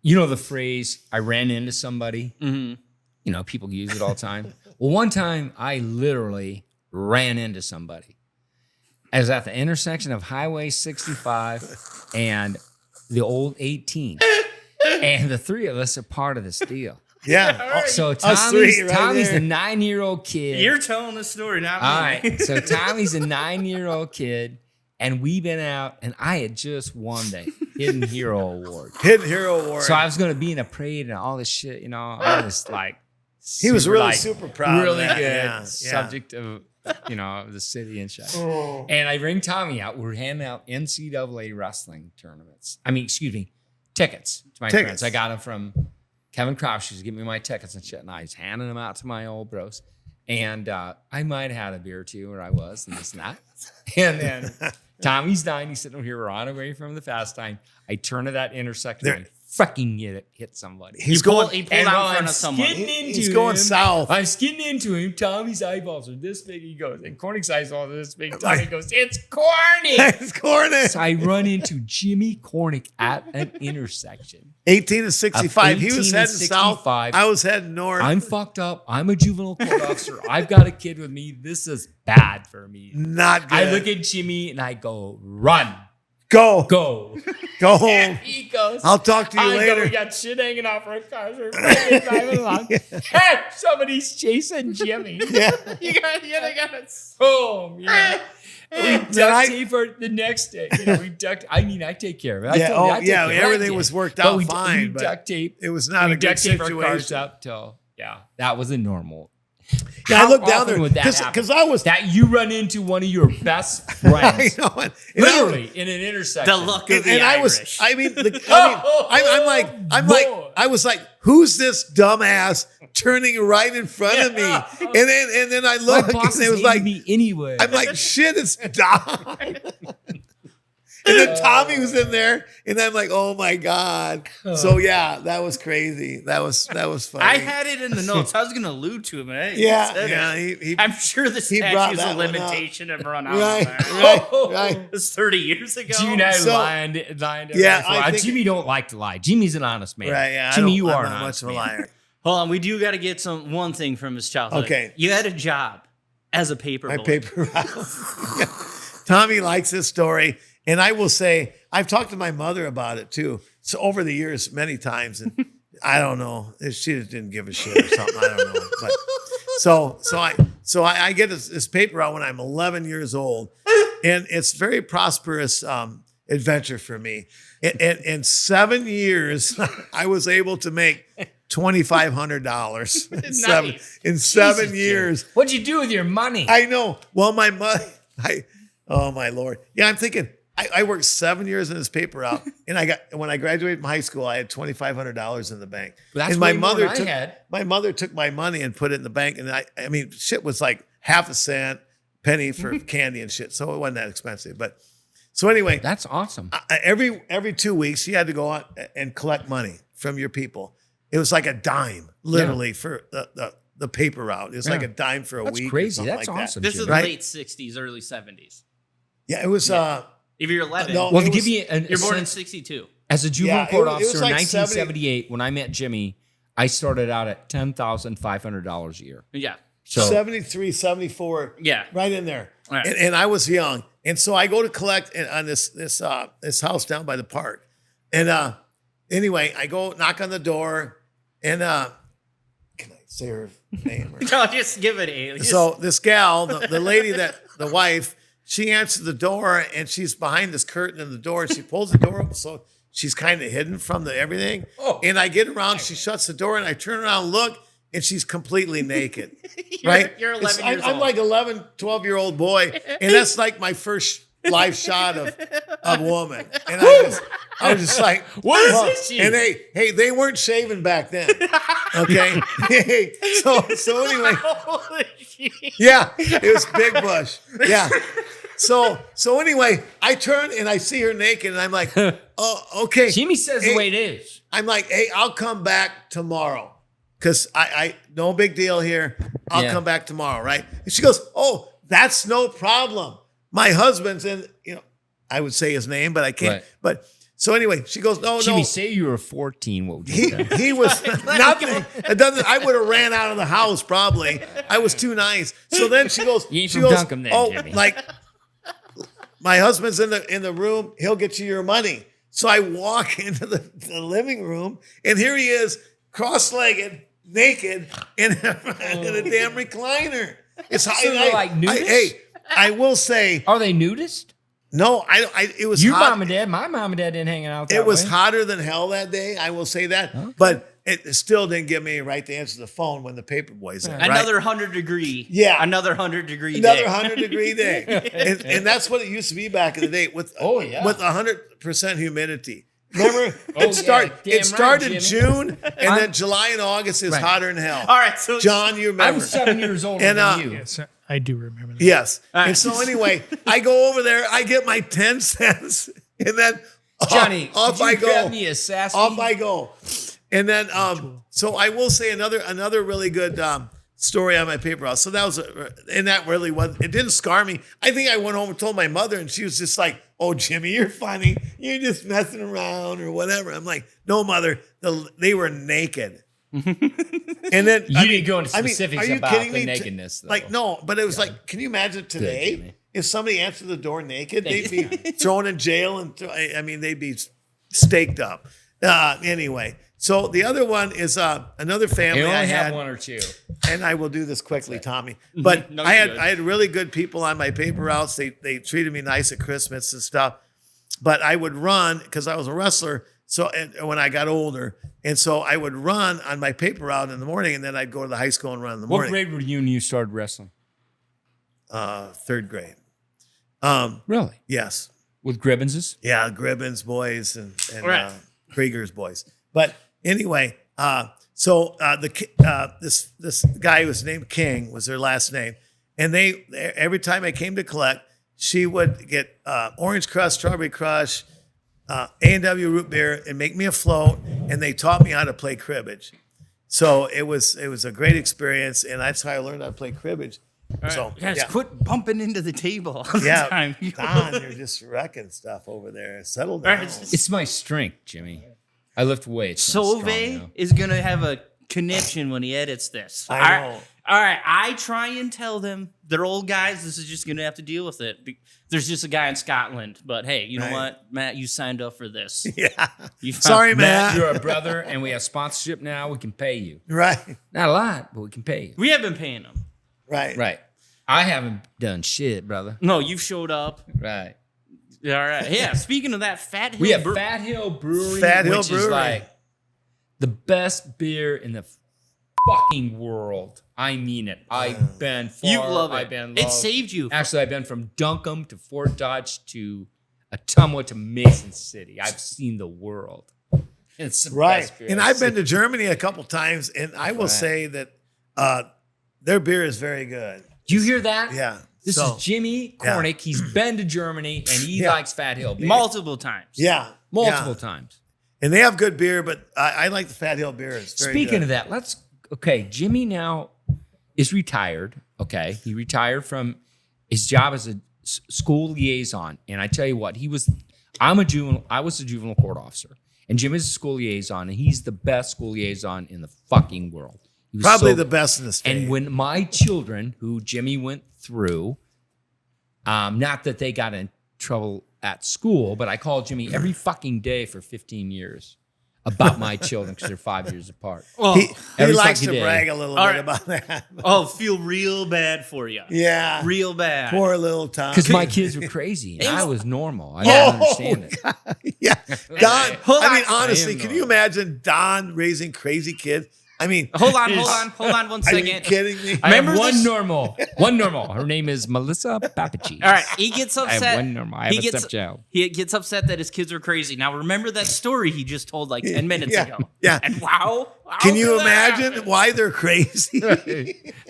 Speaker 2: you know the phrase "I ran into somebody."
Speaker 1: Mhm.
Speaker 2: You know, people use it all the time. Well, one time I literally ran into somebody. I was at the intersection of Highway 65 and the old 18. And the three of us are part of this deal.
Speaker 3: Yeah.
Speaker 2: So
Speaker 3: Us three right
Speaker 2: Tommy's
Speaker 3: there.
Speaker 2: a 9-year-old kid.
Speaker 1: You're telling the story, not me.
Speaker 2: All right. So Tommy's a 9-year-old kid, and we've been out, and I had just won the Hidden Hero Award.
Speaker 3: Hidden Hero Award.
Speaker 2: So I was going to be in a parade and all this shit, I was like,
Speaker 3: He was really
Speaker 2: like,
Speaker 3: super proud of
Speaker 2: really
Speaker 3: that.
Speaker 2: good
Speaker 3: Yeah, yeah.
Speaker 2: subject of, of the city and shit.
Speaker 3: Oh.
Speaker 2: And I bring Tommy out. We're handing out NCAA wrestling tournaments. Tickets to my
Speaker 3: Tickets.
Speaker 2: friends. I got them from Kevin Crouch. He's giving me my tickets and shit. And I was handing them out to my old bros. And I might have had a beer or two where I was and this and that. And then Tommy's dying. He's sitting over here. We're on our way from the fast time. I turn to that intersection
Speaker 3: There-
Speaker 2: and I fucking hit somebody.
Speaker 3: He's
Speaker 1: He pulled
Speaker 3: going.
Speaker 1: out in
Speaker 2: while
Speaker 1: front
Speaker 2: I'm
Speaker 1: of someone.
Speaker 2: skidding into
Speaker 3: He's going
Speaker 2: him,
Speaker 3: south.
Speaker 2: I'm skidding into him. Tommy's eyeballs are this big. He goes, and Cornick's eyeballs are this big. Tommy goes, "It's Cornick."
Speaker 3: It's Cornick.
Speaker 2: So I run into Jimmy Cornick at an intersection.
Speaker 3: 18 and 65. He
Speaker 2: 18
Speaker 3: was
Speaker 2: and
Speaker 3: heading south.
Speaker 2: 65.
Speaker 3: I was heading north.
Speaker 2: I'm fucked up. I'm a juvenile court officer. I've got a kid with me. This is bad for me.
Speaker 3: Not good.
Speaker 2: I look at Jimmy and I go, "Run,
Speaker 3: Go.
Speaker 2: go."
Speaker 3: Go home.
Speaker 2: He goes,
Speaker 3: I'll talk to you
Speaker 2: I go,
Speaker 3: later.
Speaker 2: we got shit hanging off our cars. We're fucking driving along. Hey, somebody's chasing Jimmy.
Speaker 3: Yeah.
Speaker 1: You got it.
Speaker 2: Boom. Yeah. We
Speaker 3: Then
Speaker 2: duct tape for the next day. We duct. I take care of it. I
Speaker 3: Yeah,
Speaker 2: told you,
Speaker 3: oh,
Speaker 2: I take
Speaker 3: yeah,
Speaker 2: care of it.
Speaker 3: everything
Speaker 2: I did.
Speaker 3: was worked
Speaker 2: But
Speaker 3: out
Speaker 2: we
Speaker 3: fine, but
Speaker 2: duct tape.
Speaker 3: It was not
Speaker 2: We
Speaker 3: a good
Speaker 2: duct tape our cars
Speaker 3: situation.
Speaker 2: up till that was a normal.
Speaker 3: Yeah, I
Speaker 2: How
Speaker 3: looked down
Speaker 2: often
Speaker 3: there
Speaker 2: would that happen?
Speaker 3: because I was.
Speaker 2: That you run into one of your best
Speaker 3: I
Speaker 2: friends,
Speaker 3: know. And
Speaker 2: literally in an intersection.
Speaker 1: The luck of
Speaker 3: And,
Speaker 1: the
Speaker 3: and I was.
Speaker 1: Irish.
Speaker 3: I mean, I'm like.
Speaker 2: Boy.
Speaker 3: I was like, who's this dumbass turning right in front of me? And then I
Speaker 2: My
Speaker 3: look,
Speaker 2: boss
Speaker 3: and it was
Speaker 2: hated
Speaker 3: like,
Speaker 2: me anyway.
Speaker 3: I'm like, shit, it's Don. And then Tommy was in there, and I'm like, oh my God. So yeah, that was crazy. That was funny.
Speaker 1: I had it in the notes. I was going to allude to him.
Speaker 3: Yeah.
Speaker 1: I'm sure the
Speaker 3: he brought
Speaker 1: statute's
Speaker 3: that
Speaker 1: of
Speaker 3: one up.
Speaker 1: limitation have run out.
Speaker 3: Right.
Speaker 1: It was 30 years ago.
Speaker 2: Do you know
Speaker 3: So-
Speaker 2: lying?
Speaker 3: Yeah, I think-
Speaker 2: Jimmy don't like to lie. Jimmy's an honest man.
Speaker 3: Right, yeah.
Speaker 2: Jimmy, you
Speaker 3: I'm
Speaker 2: are
Speaker 3: not
Speaker 2: an
Speaker 3: much
Speaker 2: honest
Speaker 3: of a
Speaker 2: man.
Speaker 3: liar.
Speaker 1: Hold on. We do got to get one thing from his childhood.
Speaker 3: Okay.
Speaker 1: You had a job as a paper
Speaker 3: My
Speaker 1: boy.
Speaker 3: paper route. Tommy likes this story. And I will say, I've talked to my mother about it too. So over the years, many times. And I don't know if she just didn't give a shit or something. I don't know. But so I get this paper out when I'm 11 years old. And it's very prosperous adventure for me. In 7 years, I was able to make $2,500 in seven
Speaker 2: Jesus,
Speaker 3: years.
Speaker 2: Jim. What'd you do with your money?
Speaker 3: I know. Well, my money, oh my Lord. Yeah, I'm thinking, I worked 7 years in this paper route, and when I graduated from high school, I had $2,500 in the bank.
Speaker 2: That's
Speaker 3: and my
Speaker 2: way more
Speaker 3: mother
Speaker 2: than I
Speaker 3: took
Speaker 2: had.
Speaker 3: my mother took my money and put it in the bank, and I mean, shit was like half a cent, penny for candy and shit, so it wasn't that expensive. But so anyway,
Speaker 2: That's awesome.
Speaker 3: every 2 weeks, you had to go out and collect money from your people. It was like a dime, literally, for the paper route. It was like a dime for a
Speaker 2: That's
Speaker 3: week. or
Speaker 2: crazy.
Speaker 3: something
Speaker 2: That's
Speaker 3: like that.
Speaker 2: awesome.
Speaker 1: This
Speaker 2: Jimmy.
Speaker 1: is the
Speaker 3: Right?
Speaker 1: late 60s, early 70s.
Speaker 3: Yeah, it was.
Speaker 1: If you're 11,
Speaker 3: No,
Speaker 2: Well,
Speaker 3: it
Speaker 2: to
Speaker 3: was-
Speaker 2: give you
Speaker 1: you're born in
Speaker 2: sense,
Speaker 1: 62.
Speaker 2: as a juvenile
Speaker 3: Yeah,
Speaker 2: court
Speaker 3: it was
Speaker 2: officer
Speaker 3: like
Speaker 2: in 1978, when I met Jimmy, I started out at $10,500 a year.
Speaker 1: Yeah.
Speaker 2: So
Speaker 3: 73, 74.
Speaker 1: Yeah.
Speaker 3: Right in there.
Speaker 1: Right.
Speaker 3: And I was young. And so I go to collect on this house down by the park. And anyway, I go knock on the door and can I say her name? Or-
Speaker 1: No, just give it a.
Speaker 3: So this gal, the lady the wife, she answers the door and she's behind this curtain in the door and she pulls the door open so she's kind of hidden from the everything.
Speaker 2: Oh.
Speaker 3: And I get around, she shuts the door and I turn around and look and she's completely naked. Right?
Speaker 1: You're 11 years
Speaker 3: I'm
Speaker 1: old.
Speaker 3: like 11, 12-year-old boy. And that's like my first live shot of woman. And I was just like,
Speaker 2: What is
Speaker 3: well,
Speaker 2: this?
Speaker 3: and they weren't shaving back then. Okay. so anyway,
Speaker 1: Holy shit.
Speaker 3: yeah, it was Big Bush. Yeah. So anyway, I turn and I see her naked and I'm like, oh, okay.
Speaker 2: Jimmy says
Speaker 3: Hey,
Speaker 2: the way it is.
Speaker 3: I'm like, hey, I'll come back tomorrow. Cause I no big deal here. I'll
Speaker 2: Yeah.
Speaker 3: come back tomorrow, right? And she goes, oh, that's no problem. My husband's in, I would say his name, but I can't.
Speaker 2: Right.
Speaker 3: But so anyway, she goes,
Speaker 2: Jimmy,
Speaker 3: no.
Speaker 2: say you were 14. What would you do?
Speaker 3: He was nothing. It doesn't. I would have ran out of the house probably. I was too nice. So then she goes.
Speaker 2: You ain't
Speaker 3: she
Speaker 2: from
Speaker 3: goes,
Speaker 2: Duncan then,
Speaker 3: oh,
Speaker 2: Jimmy."
Speaker 3: like my husband's in the room. He'll get you your money. So I walk into the living room, and here he is, cross-legged, naked, in a damn recliner. It's
Speaker 2: So they're like nudists?
Speaker 3: I will say
Speaker 2: Are they nudist?
Speaker 3: no. It was
Speaker 2: Your
Speaker 3: hot.
Speaker 2: mom and dad, my mom and dad didn't hang out that
Speaker 3: It was
Speaker 2: way.
Speaker 3: hotter than hell that day. I will say that, but it still didn't give me a right to answer the phone when the paper boy's in. Right?
Speaker 1: Another 100-degree.
Speaker 3: Yeah.
Speaker 1: Another 100-degree
Speaker 3: Another
Speaker 1: day.
Speaker 3: 100-degree day, and that's what it used to be back in the day with
Speaker 2: Oh, yeah.
Speaker 3: with 100% humidity. Remember,
Speaker 2: Oh,
Speaker 3: it started.
Speaker 2: yeah. Damn
Speaker 3: It started
Speaker 2: right,
Speaker 3: June, and then July and August is
Speaker 2: Right.
Speaker 3: hotter than hell.
Speaker 1: All right. So
Speaker 3: John, you
Speaker 2: I
Speaker 3: remember?
Speaker 2: was 7 years older
Speaker 3: And,
Speaker 2: than you.
Speaker 5: Yes, I do remember that.
Speaker 3: Yes.
Speaker 1: right.
Speaker 3: And so anyway, I go over there, I get my 10 cents, and then
Speaker 2: Johnny,
Speaker 3: off
Speaker 2: could you
Speaker 3: I
Speaker 2: grab
Speaker 3: go.
Speaker 2: me a sassy?
Speaker 3: Off I go. And then, so I will say another really good story on my paper route. So that was, and that really was, it didn't scar me. I think I went home and told my mother, and she was just like, oh, Jimmy, you're funny. You're just messing around or whatever. I'm like, no, mother, they were naked. And then
Speaker 2: You didn't go into specifics
Speaker 3: are you
Speaker 2: about
Speaker 3: kidding
Speaker 2: the
Speaker 3: me?
Speaker 2: nakedness, though.
Speaker 3: Like, no, but it was like, can you imagine today?
Speaker 2: Jimmy.
Speaker 3: If somebody answered the door naked, they'd be thrown in jail and they'd be staked up. Anyway, so the other one is another family
Speaker 2: You only
Speaker 3: I
Speaker 2: have
Speaker 3: had,
Speaker 2: one or two.
Speaker 3: and I will do this quickly, Tommy. But
Speaker 1: No,
Speaker 3: I
Speaker 1: you're
Speaker 3: had
Speaker 1: good.
Speaker 3: I had really good people on my paper routes. They treated me nice at Christmas and stuff. But I would run because I was a wrestler. So and when I got older, and so I would run on my paper route in the morning, and then I'd go to the high school and run in the
Speaker 2: What
Speaker 3: morning.
Speaker 2: grade were you when you started wrestling?
Speaker 3: Third grade.
Speaker 2: Really?
Speaker 3: Yes.
Speaker 2: With Gribbinses?
Speaker 3: Yeah, Gribbins boys and
Speaker 1: Right.
Speaker 3: Krieger's boys. But anyway, this guy who was named King was their last name, and they every time I came to collect, she would get orange crush, strawberry crush, A&W root beer, and make me a float. And they taught me how to play cribbage. So it was a great experience, and that's how I learned how to play cribbage. So
Speaker 1: Guys,
Speaker 3: yeah.
Speaker 1: quit bumping into the table all the
Speaker 3: Yeah,
Speaker 1: time.
Speaker 3: Don, you're just wrecking stuff over there. Settle down.
Speaker 2: It's my strength, Jimmy. I lift weights. I'm strong
Speaker 1: Sove
Speaker 2: now.
Speaker 1: is gonna have a conniption when he edits this.
Speaker 3: I know.
Speaker 1: All right, I try and tell them they're old guys. This is just gonna have to deal with it. There's just a guy in Scotland, but hey, you know
Speaker 3: Right.
Speaker 1: what, Matt? You signed up for this.
Speaker 3: Yeah.
Speaker 1: You found-
Speaker 3: Sorry,
Speaker 2: Matt,
Speaker 3: Matt.
Speaker 2: you're a brother, and we have sponsorship now. We can pay you.
Speaker 3: Right.
Speaker 2: Not a lot, but we can pay you.
Speaker 1: We have been paying them.
Speaker 3: Right.
Speaker 2: Right. I haven't done shit, brother.
Speaker 1: No, you've showed up.
Speaker 2: Right.
Speaker 1: All right. Yeah. Speaking of that, Fat Hill.
Speaker 2: We have Fat Hill Brewery,
Speaker 3: Fat Hill
Speaker 2: which is
Speaker 3: Brewery.
Speaker 2: like the best beer in the fucking world. I mean it. I've been far.
Speaker 1: You love it.
Speaker 2: I've been
Speaker 1: It
Speaker 2: loved.
Speaker 1: saved you.
Speaker 2: Actually, I've been from Duncombe to Fort Dodge to Ottumwa to Mason City. I've seen the world. It's the
Speaker 3: Right.
Speaker 2: best beer
Speaker 3: And I've been to Germany a couple times, and I will say that their beer is very good.
Speaker 2: Do you hear that?
Speaker 3: Yeah.
Speaker 2: This
Speaker 3: So,
Speaker 2: is Jimmy
Speaker 3: yeah.
Speaker 2: Cornick. He's been to Germany and he
Speaker 3: Yeah.
Speaker 2: likes Fat Hill beer.
Speaker 1: Multiple times.
Speaker 3: Yeah.
Speaker 2: Multiple
Speaker 3: Yeah.
Speaker 2: times.
Speaker 3: And they have good beer, but I like the Fat Hill beer. It's very
Speaker 2: Speaking
Speaker 3: good.
Speaker 2: of that, Jimmy now is retired. Okay. He retired from his job as a school liaison. And I tell you what, I was a juvenile court officer. And Jim is a school liaison, and he's the best school liaison in the fucking world. He was
Speaker 3: Probably
Speaker 2: so-
Speaker 3: the best in the state.
Speaker 2: And when my children, who Jimmy went through, not that they got in trouble at school, but I called Jimmy every fucking day for 15 years about my children because they're 5 years apart.
Speaker 1: Oh,
Speaker 3: he
Speaker 2: every
Speaker 3: likes to
Speaker 2: fucking day.
Speaker 3: brag a little
Speaker 1: All
Speaker 3: bit
Speaker 1: right.
Speaker 3: about that.
Speaker 1: oh, feel real bad for you.
Speaker 3: Yeah.
Speaker 1: Real bad.
Speaker 3: Poor little Tom.
Speaker 2: Because my kids were crazy and I was normal. I
Speaker 3: Oh,
Speaker 2: didn't understand it.
Speaker 3: Yeah. Don,
Speaker 1: Hold
Speaker 3: I mean,
Speaker 1: on.
Speaker 3: honestly,
Speaker 2: I am
Speaker 3: can you
Speaker 2: normal.
Speaker 3: imagine Don raising crazy kids? I mean,
Speaker 1: Hold on 1
Speaker 3: are you
Speaker 1: second.
Speaker 3: kidding me?
Speaker 2: I have
Speaker 1: Remember
Speaker 2: one
Speaker 1: this-
Speaker 2: normal. Her name is Melissa Papacheese.
Speaker 1: All right, he gets
Speaker 2: I
Speaker 1: upset.
Speaker 2: have one normal. I have
Speaker 1: he
Speaker 2: a
Speaker 1: gets,
Speaker 2: stepchild.
Speaker 1: He gets upset that his kids are crazy. Now, remember that story he just told like 10 minutes
Speaker 3: Yeah,
Speaker 1: ago.
Speaker 3: yeah.
Speaker 1: And wow.
Speaker 3: Can you
Speaker 1: did that
Speaker 3: imagine
Speaker 1: happen?
Speaker 3: why they're crazy?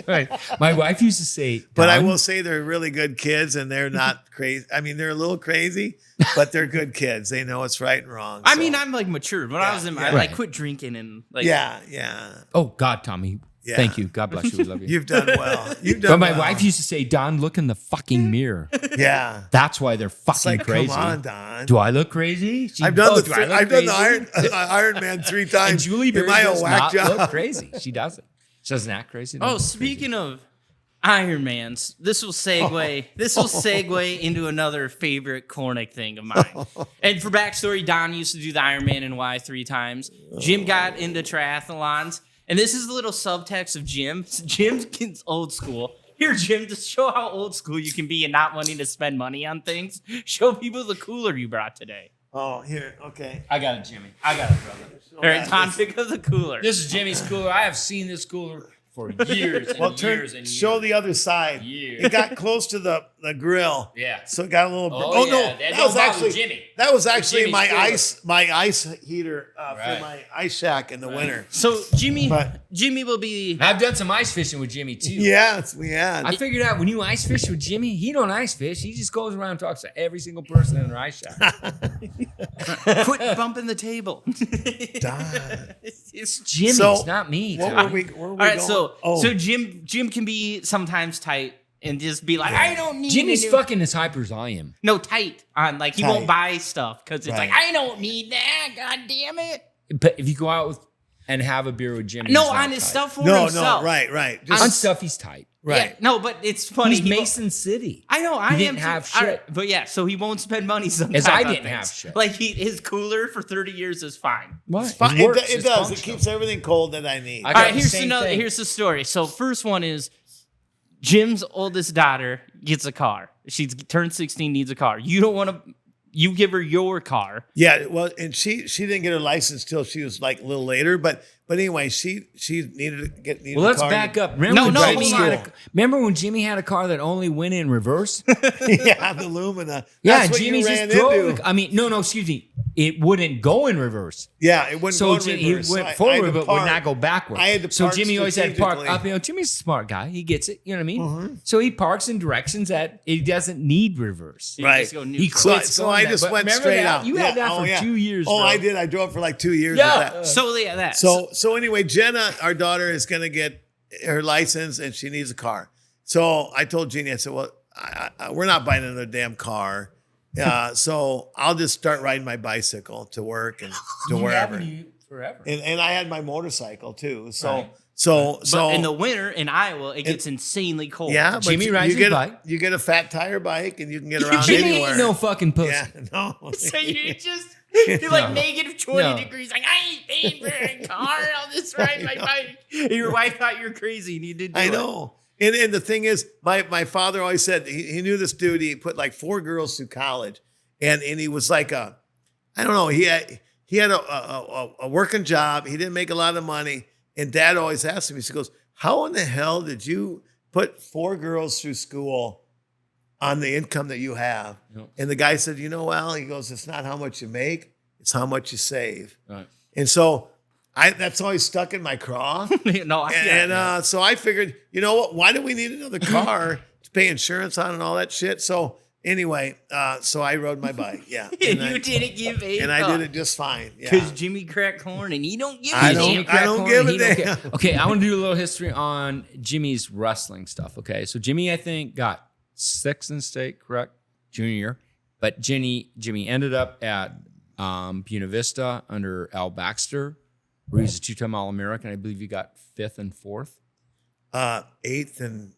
Speaker 2: Right. My wife used to say,
Speaker 3: But I
Speaker 2: "Don,
Speaker 3: will say they're really good kids and they're not crazy. I mean, they're a little crazy, but they're good kids. They know what's right and wrong.
Speaker 1: I
Speaker 3: so-
Speaker 1: mean, I'm like mature. When I was in, I
Speaker 3: yeah.
Speaker 1: like
Speaker 2: Right.
Speaker 1: quit drinking and like.
Speaker 3: yeah.
Speaker 2: oh God, Tommy.
Speaker 3: Yeah.
Speaker 2: Thank you. God bless you. We love you.
Speaker 3: You've done well. You've done
Speaker 2: But my
Speaker 3: well.
Speaker 2: wife used to say, Don, look in the fucking mirror.
Speaker 3: Yeah.
Speaker 2: That's why they're fucking
Speaker 3: It's like,
Speaker 2: crazy.
Speaker 3: come on, Don.
Speaker 2: Do I look crazy? She-
Speaker 3: I've done
Speaker 2: "Oh,
Speaker 3: the
Speaker 2: do I look
Speaker 3: I've done the
Speaker 2: crazy?"
Speaker 3: Iron Man 3 times.
Speaker 2: And Julie Berry
Speaker 3: Am I a
Speaker 2: does
Speaker 3: whack
Speaker 2: not
Speaker 3: job?
Speaker 2: look crazy. She doesn't. She doesn't act crazy.
Speaker 1: Oh, speaking of Ironmans, this will segue. This will segue into another favorite Cornick thing of mine. And for backstory, Don used to do the Ironman in Y 3 times. Jim got into triathlons, and this is the little subtext of Jim. Jim's old school. Here, Jim, to show how old school you can be and not wanting to spend money on things, show people the cooler you brought today.
Speaker 3: Oh, here. Okay.
Speaker 2: I got it, Jimmy. I got it, brother.
Speaker 1: All right, Don, pick up the cooler.
Speaker 2: This is Jimmy's cooler. I have seen this cooler for years and
Speaker 3: Well,
Speaker 2: years and years.
Speaker 3: show the other side.
Speaker 2: Years.
Speaker 3: It got close to the grill.
Speaker 2: Yeah.
Speaker 3: So it got a little.
Speaker 2: Oh,
Speaker 3: Oh, no,
Speaker 2: yeah.
Speaker 3: that
Speaker 2: Don't
Speaker 3: was
Speaker 2: bother
Speaker 3: actually
Speaker 2: Jimmy.
Speaker 3: that was actually
Speaker 2: Jimmy's
Speaker 3: my ice heater
Speaker 2: Right.
Speaker 3: for my ice shack in the winter.
Speaker 1: So Jimmy
Speaker 3: But-
Speaker 1: will be.
Speaker 2: I've done some ice fishing with Jimmy too.
Speaker 3: Yes, we had.
Speaker 2: I figured out when you ice fish with Jimmy, he don't ice fish. He just goes around and talks to every single person in their ice shack.
Speaker 1: Quit bumping the table.
Speaker 3: Don.
Speaker 2: It's Jimmy,
Speaker 3: So,
Speaker 2: it's not me.
Speaker 3: What
Speaker 2: Tommy.
Speaker 3: were we
Speaker 1: All right,
Speaker 3: going?
Speaker 1: so Jim can be sometimes tight and just be like, I don't need
Speaker 2: Jimmy's
Speaker 1: to do-"
Speaker 2: fucking as hyper as I am.
Speaker 1: No, tight on like he
Speaker 3: Tight.
Speaker 1: won't buy stuff because it's like
Speaker 3: Right.
Speaker 1: I don't need that. God damn it!
Speaker 2: But if you go out with and have a beer with Jimmy,
Speaker 1: No,
Speaker 2: he's not
Speaker 1: on his
Speaker 2: tight.
Speaker 1: stuff for
Speaker 3: No,
Speaker 1: himself.
Speaker 3: right.
Speaker 2: On
Speaker 3: Just
Speaker 2: stuff, he's tight.
Speaker 3: right.
Speaker 1: Yeah, no, but it's funny.
Speaker 2: He's
Speaker 1: he won't-
Speaker 2: Mason City.
Speaker 1: I know. I
Speaker 2: He
Speaker 1: am
Speaker 2: didn't
Speaker 1: too.
Speaker 2: have
Speaker 1: All
Speaker 2: shit.
Speaker 1: right, but yeah, so he won't spend money sometimes.
Speaker 2: As I
Speaker 1: on
Speaker 2: didn't
Speaker 1: things.
Speaker 2: have shit.
Speaker 1: Like his cooler for 30 years is fine.
Speaker 2: What?
Speaker 3: Fine.
Speaker 2: It works.
Speaker 3: It
Speaker 2: It's
Speaker 3: does. It
Speaker 2: functional.
Speaker 3: keeps everything cold that I need.
Speaker 2: I
Speaker 1: All
Speaker 2: got
Speaker 1: right,
Speaker 2: the
Speaker 1: here's
Speaker 2: same
Speaker 1: another.
Speaker 2: thing.
Speaker 1: Here's the story. So first one is Jim's oldest daughter gets a car. She turned 16, needs a car. You don't want to. You give her your car.
Speaker 3: Yeah, well, and she didn't get her license till she was like a little later, but anyway, she needed to get. Needed
Speaker 2: Well,
Speaker 3: a
Speaker 2: let's
Speaker 3: car
Speaker 2: back
Speaker 3: to-
Speaker 2: up. Remember,
Speaker 1: No,
Speaker 2: when Jimmy
Speaker 1: hold
Speaker 2: had
Speaker 1: on.
Speaker 2: remember when Jimmy had a car that only went in reverse?
Speaker 3: Yeah, the Lumina.
Speaker 2: Yeah,
Speaker 3: That's what
Speaker 2: Jimmy
Speaker 3: you
Speaker 2: just
Speaker 3: ran
Speaker 2: drove.
Speaker 3: into.
Speaker 2: I mean, no, excuse me. it wouldn't go in reverse.
Speaker 3: Yeah, it wouldn't go in
Speaker 2: He
Speaker 3: reverse.
Speaker 2: went
Speaker 3: I had
Speaker 2: forward,
Speaker 3: to
Speaker 2: but would
Speaker 3: park.
Speaker 2: not go backward.
Speaker 3: I had to
Speaker 2: So
Speaker 3: park
Speaker 2: Jimmy always had to park
Speaker 3: strategically.
Speaker 2: up. Jimmy's a smart guy. He gets it. You know what I mean?
Speaker 3: Mm-hmm.
Speaker 2: So he parks in directions that he doesn't need reverse.
Speaker 1: You
Speaker 3: Right.
Speaker 1: just go
Speaker 2: He
Speaker 1: neutral.
Speaker 2: quits.
Speaker 3: So
Speaker 2: going
Speaker 3: I
Speaker 2: that.
Speaker 3: just
Speaker 2: But
Speaker 3: went
Speaker 2: remember
Speaker 3: straight
Speaker 2: that?
Speaker 3: out.
Speaker 2: You had that for
Speaker 3: yeah.
Speaker 2: 2 years.
Speaker 3: Oh,
Speaker 2: bro.
Speaker 3: I did. I drove for like 2 years
Speaker 2: Yeah.
Speaker 3: with that.
Speaker 1: So yeah, that.
Speaker 3: So anyway, Jenna, our daughter, is going to get her license and she needs a car. So I told Jeannie, I said, well, we're not buying another damn car. So I'll just start riding my bicycle to work and to wherever.
Speaker 2: Forever.
Speaker 3: And I had my motorcycle too. So
Speaker 2: Right.
Speaker 3: so
Speaker 1: But in the winter in Iowa, it gets insanely cold.
Speaker 3: yeah, but
Speaker 2: Jimmy rides
Speaker 3: you
Speaker 2: his
Speaker 3: get
Speaker 2: bike.
Speaker 3: you get a fat tire bike and you can get around
Speaker 2: Jimmy
Speaker 3: anywhere.
Speaker 2: ain't no fucking pussy.
Speaker 3: yeah, no.
Speaker 1: So you're just you're like
Speaker 2: No.
Speaker 1: negative 20
Speaker 2: No.
Speaker 1: degrees. Like I ain't paying for a car. I'll just ride my bike. Your wife thought you were crazy, and you did.
Speaker 3: I know. And the thing is, my father always said he knew this dude. He put like 4 girls through college, and he was like I don't know. He had a working job. He didn't make a lot of money, and Dad always asked him. He goes, "How in the hell did you put 4 girls through school on the income that you have?"
Speaker 2: Yep.
Speaker 3: And the guy said, he goes, "It's not how much you make; it's how much you save."
Speaker 2: Right.
Speaker 3: And so that's always stuck in my craw.
Speaker 1: No, I
Speaker 3: So I figured, you know what? Why do we need another car to pay insurance on and all that shit? So anyway, so I rode my bike. Yeah, and
Speaker 1: you didn't give a
Speaker 3: and I did it just fine.
Speaker 1: because
Speaker 3: Yeah,
Speaker 1: Jimmy cracked corn, and he don't give
Speaker 3: I
Speaker 1: a
Speaker 3: don't-
Speaker 1: damn.
Speaker 3: I don't give a damn.
Speaker 2: Okay, I want to do a little history on Jimmy's wrestling stuff. Okay, so Jimmy, I think, got 6th in state, correct, junior year, but Jimmy ended up at Buena Vista under Al Baxter, where he's a 2-time All-American. I believe he got 5th and 4th.
Speaker 3: 8th and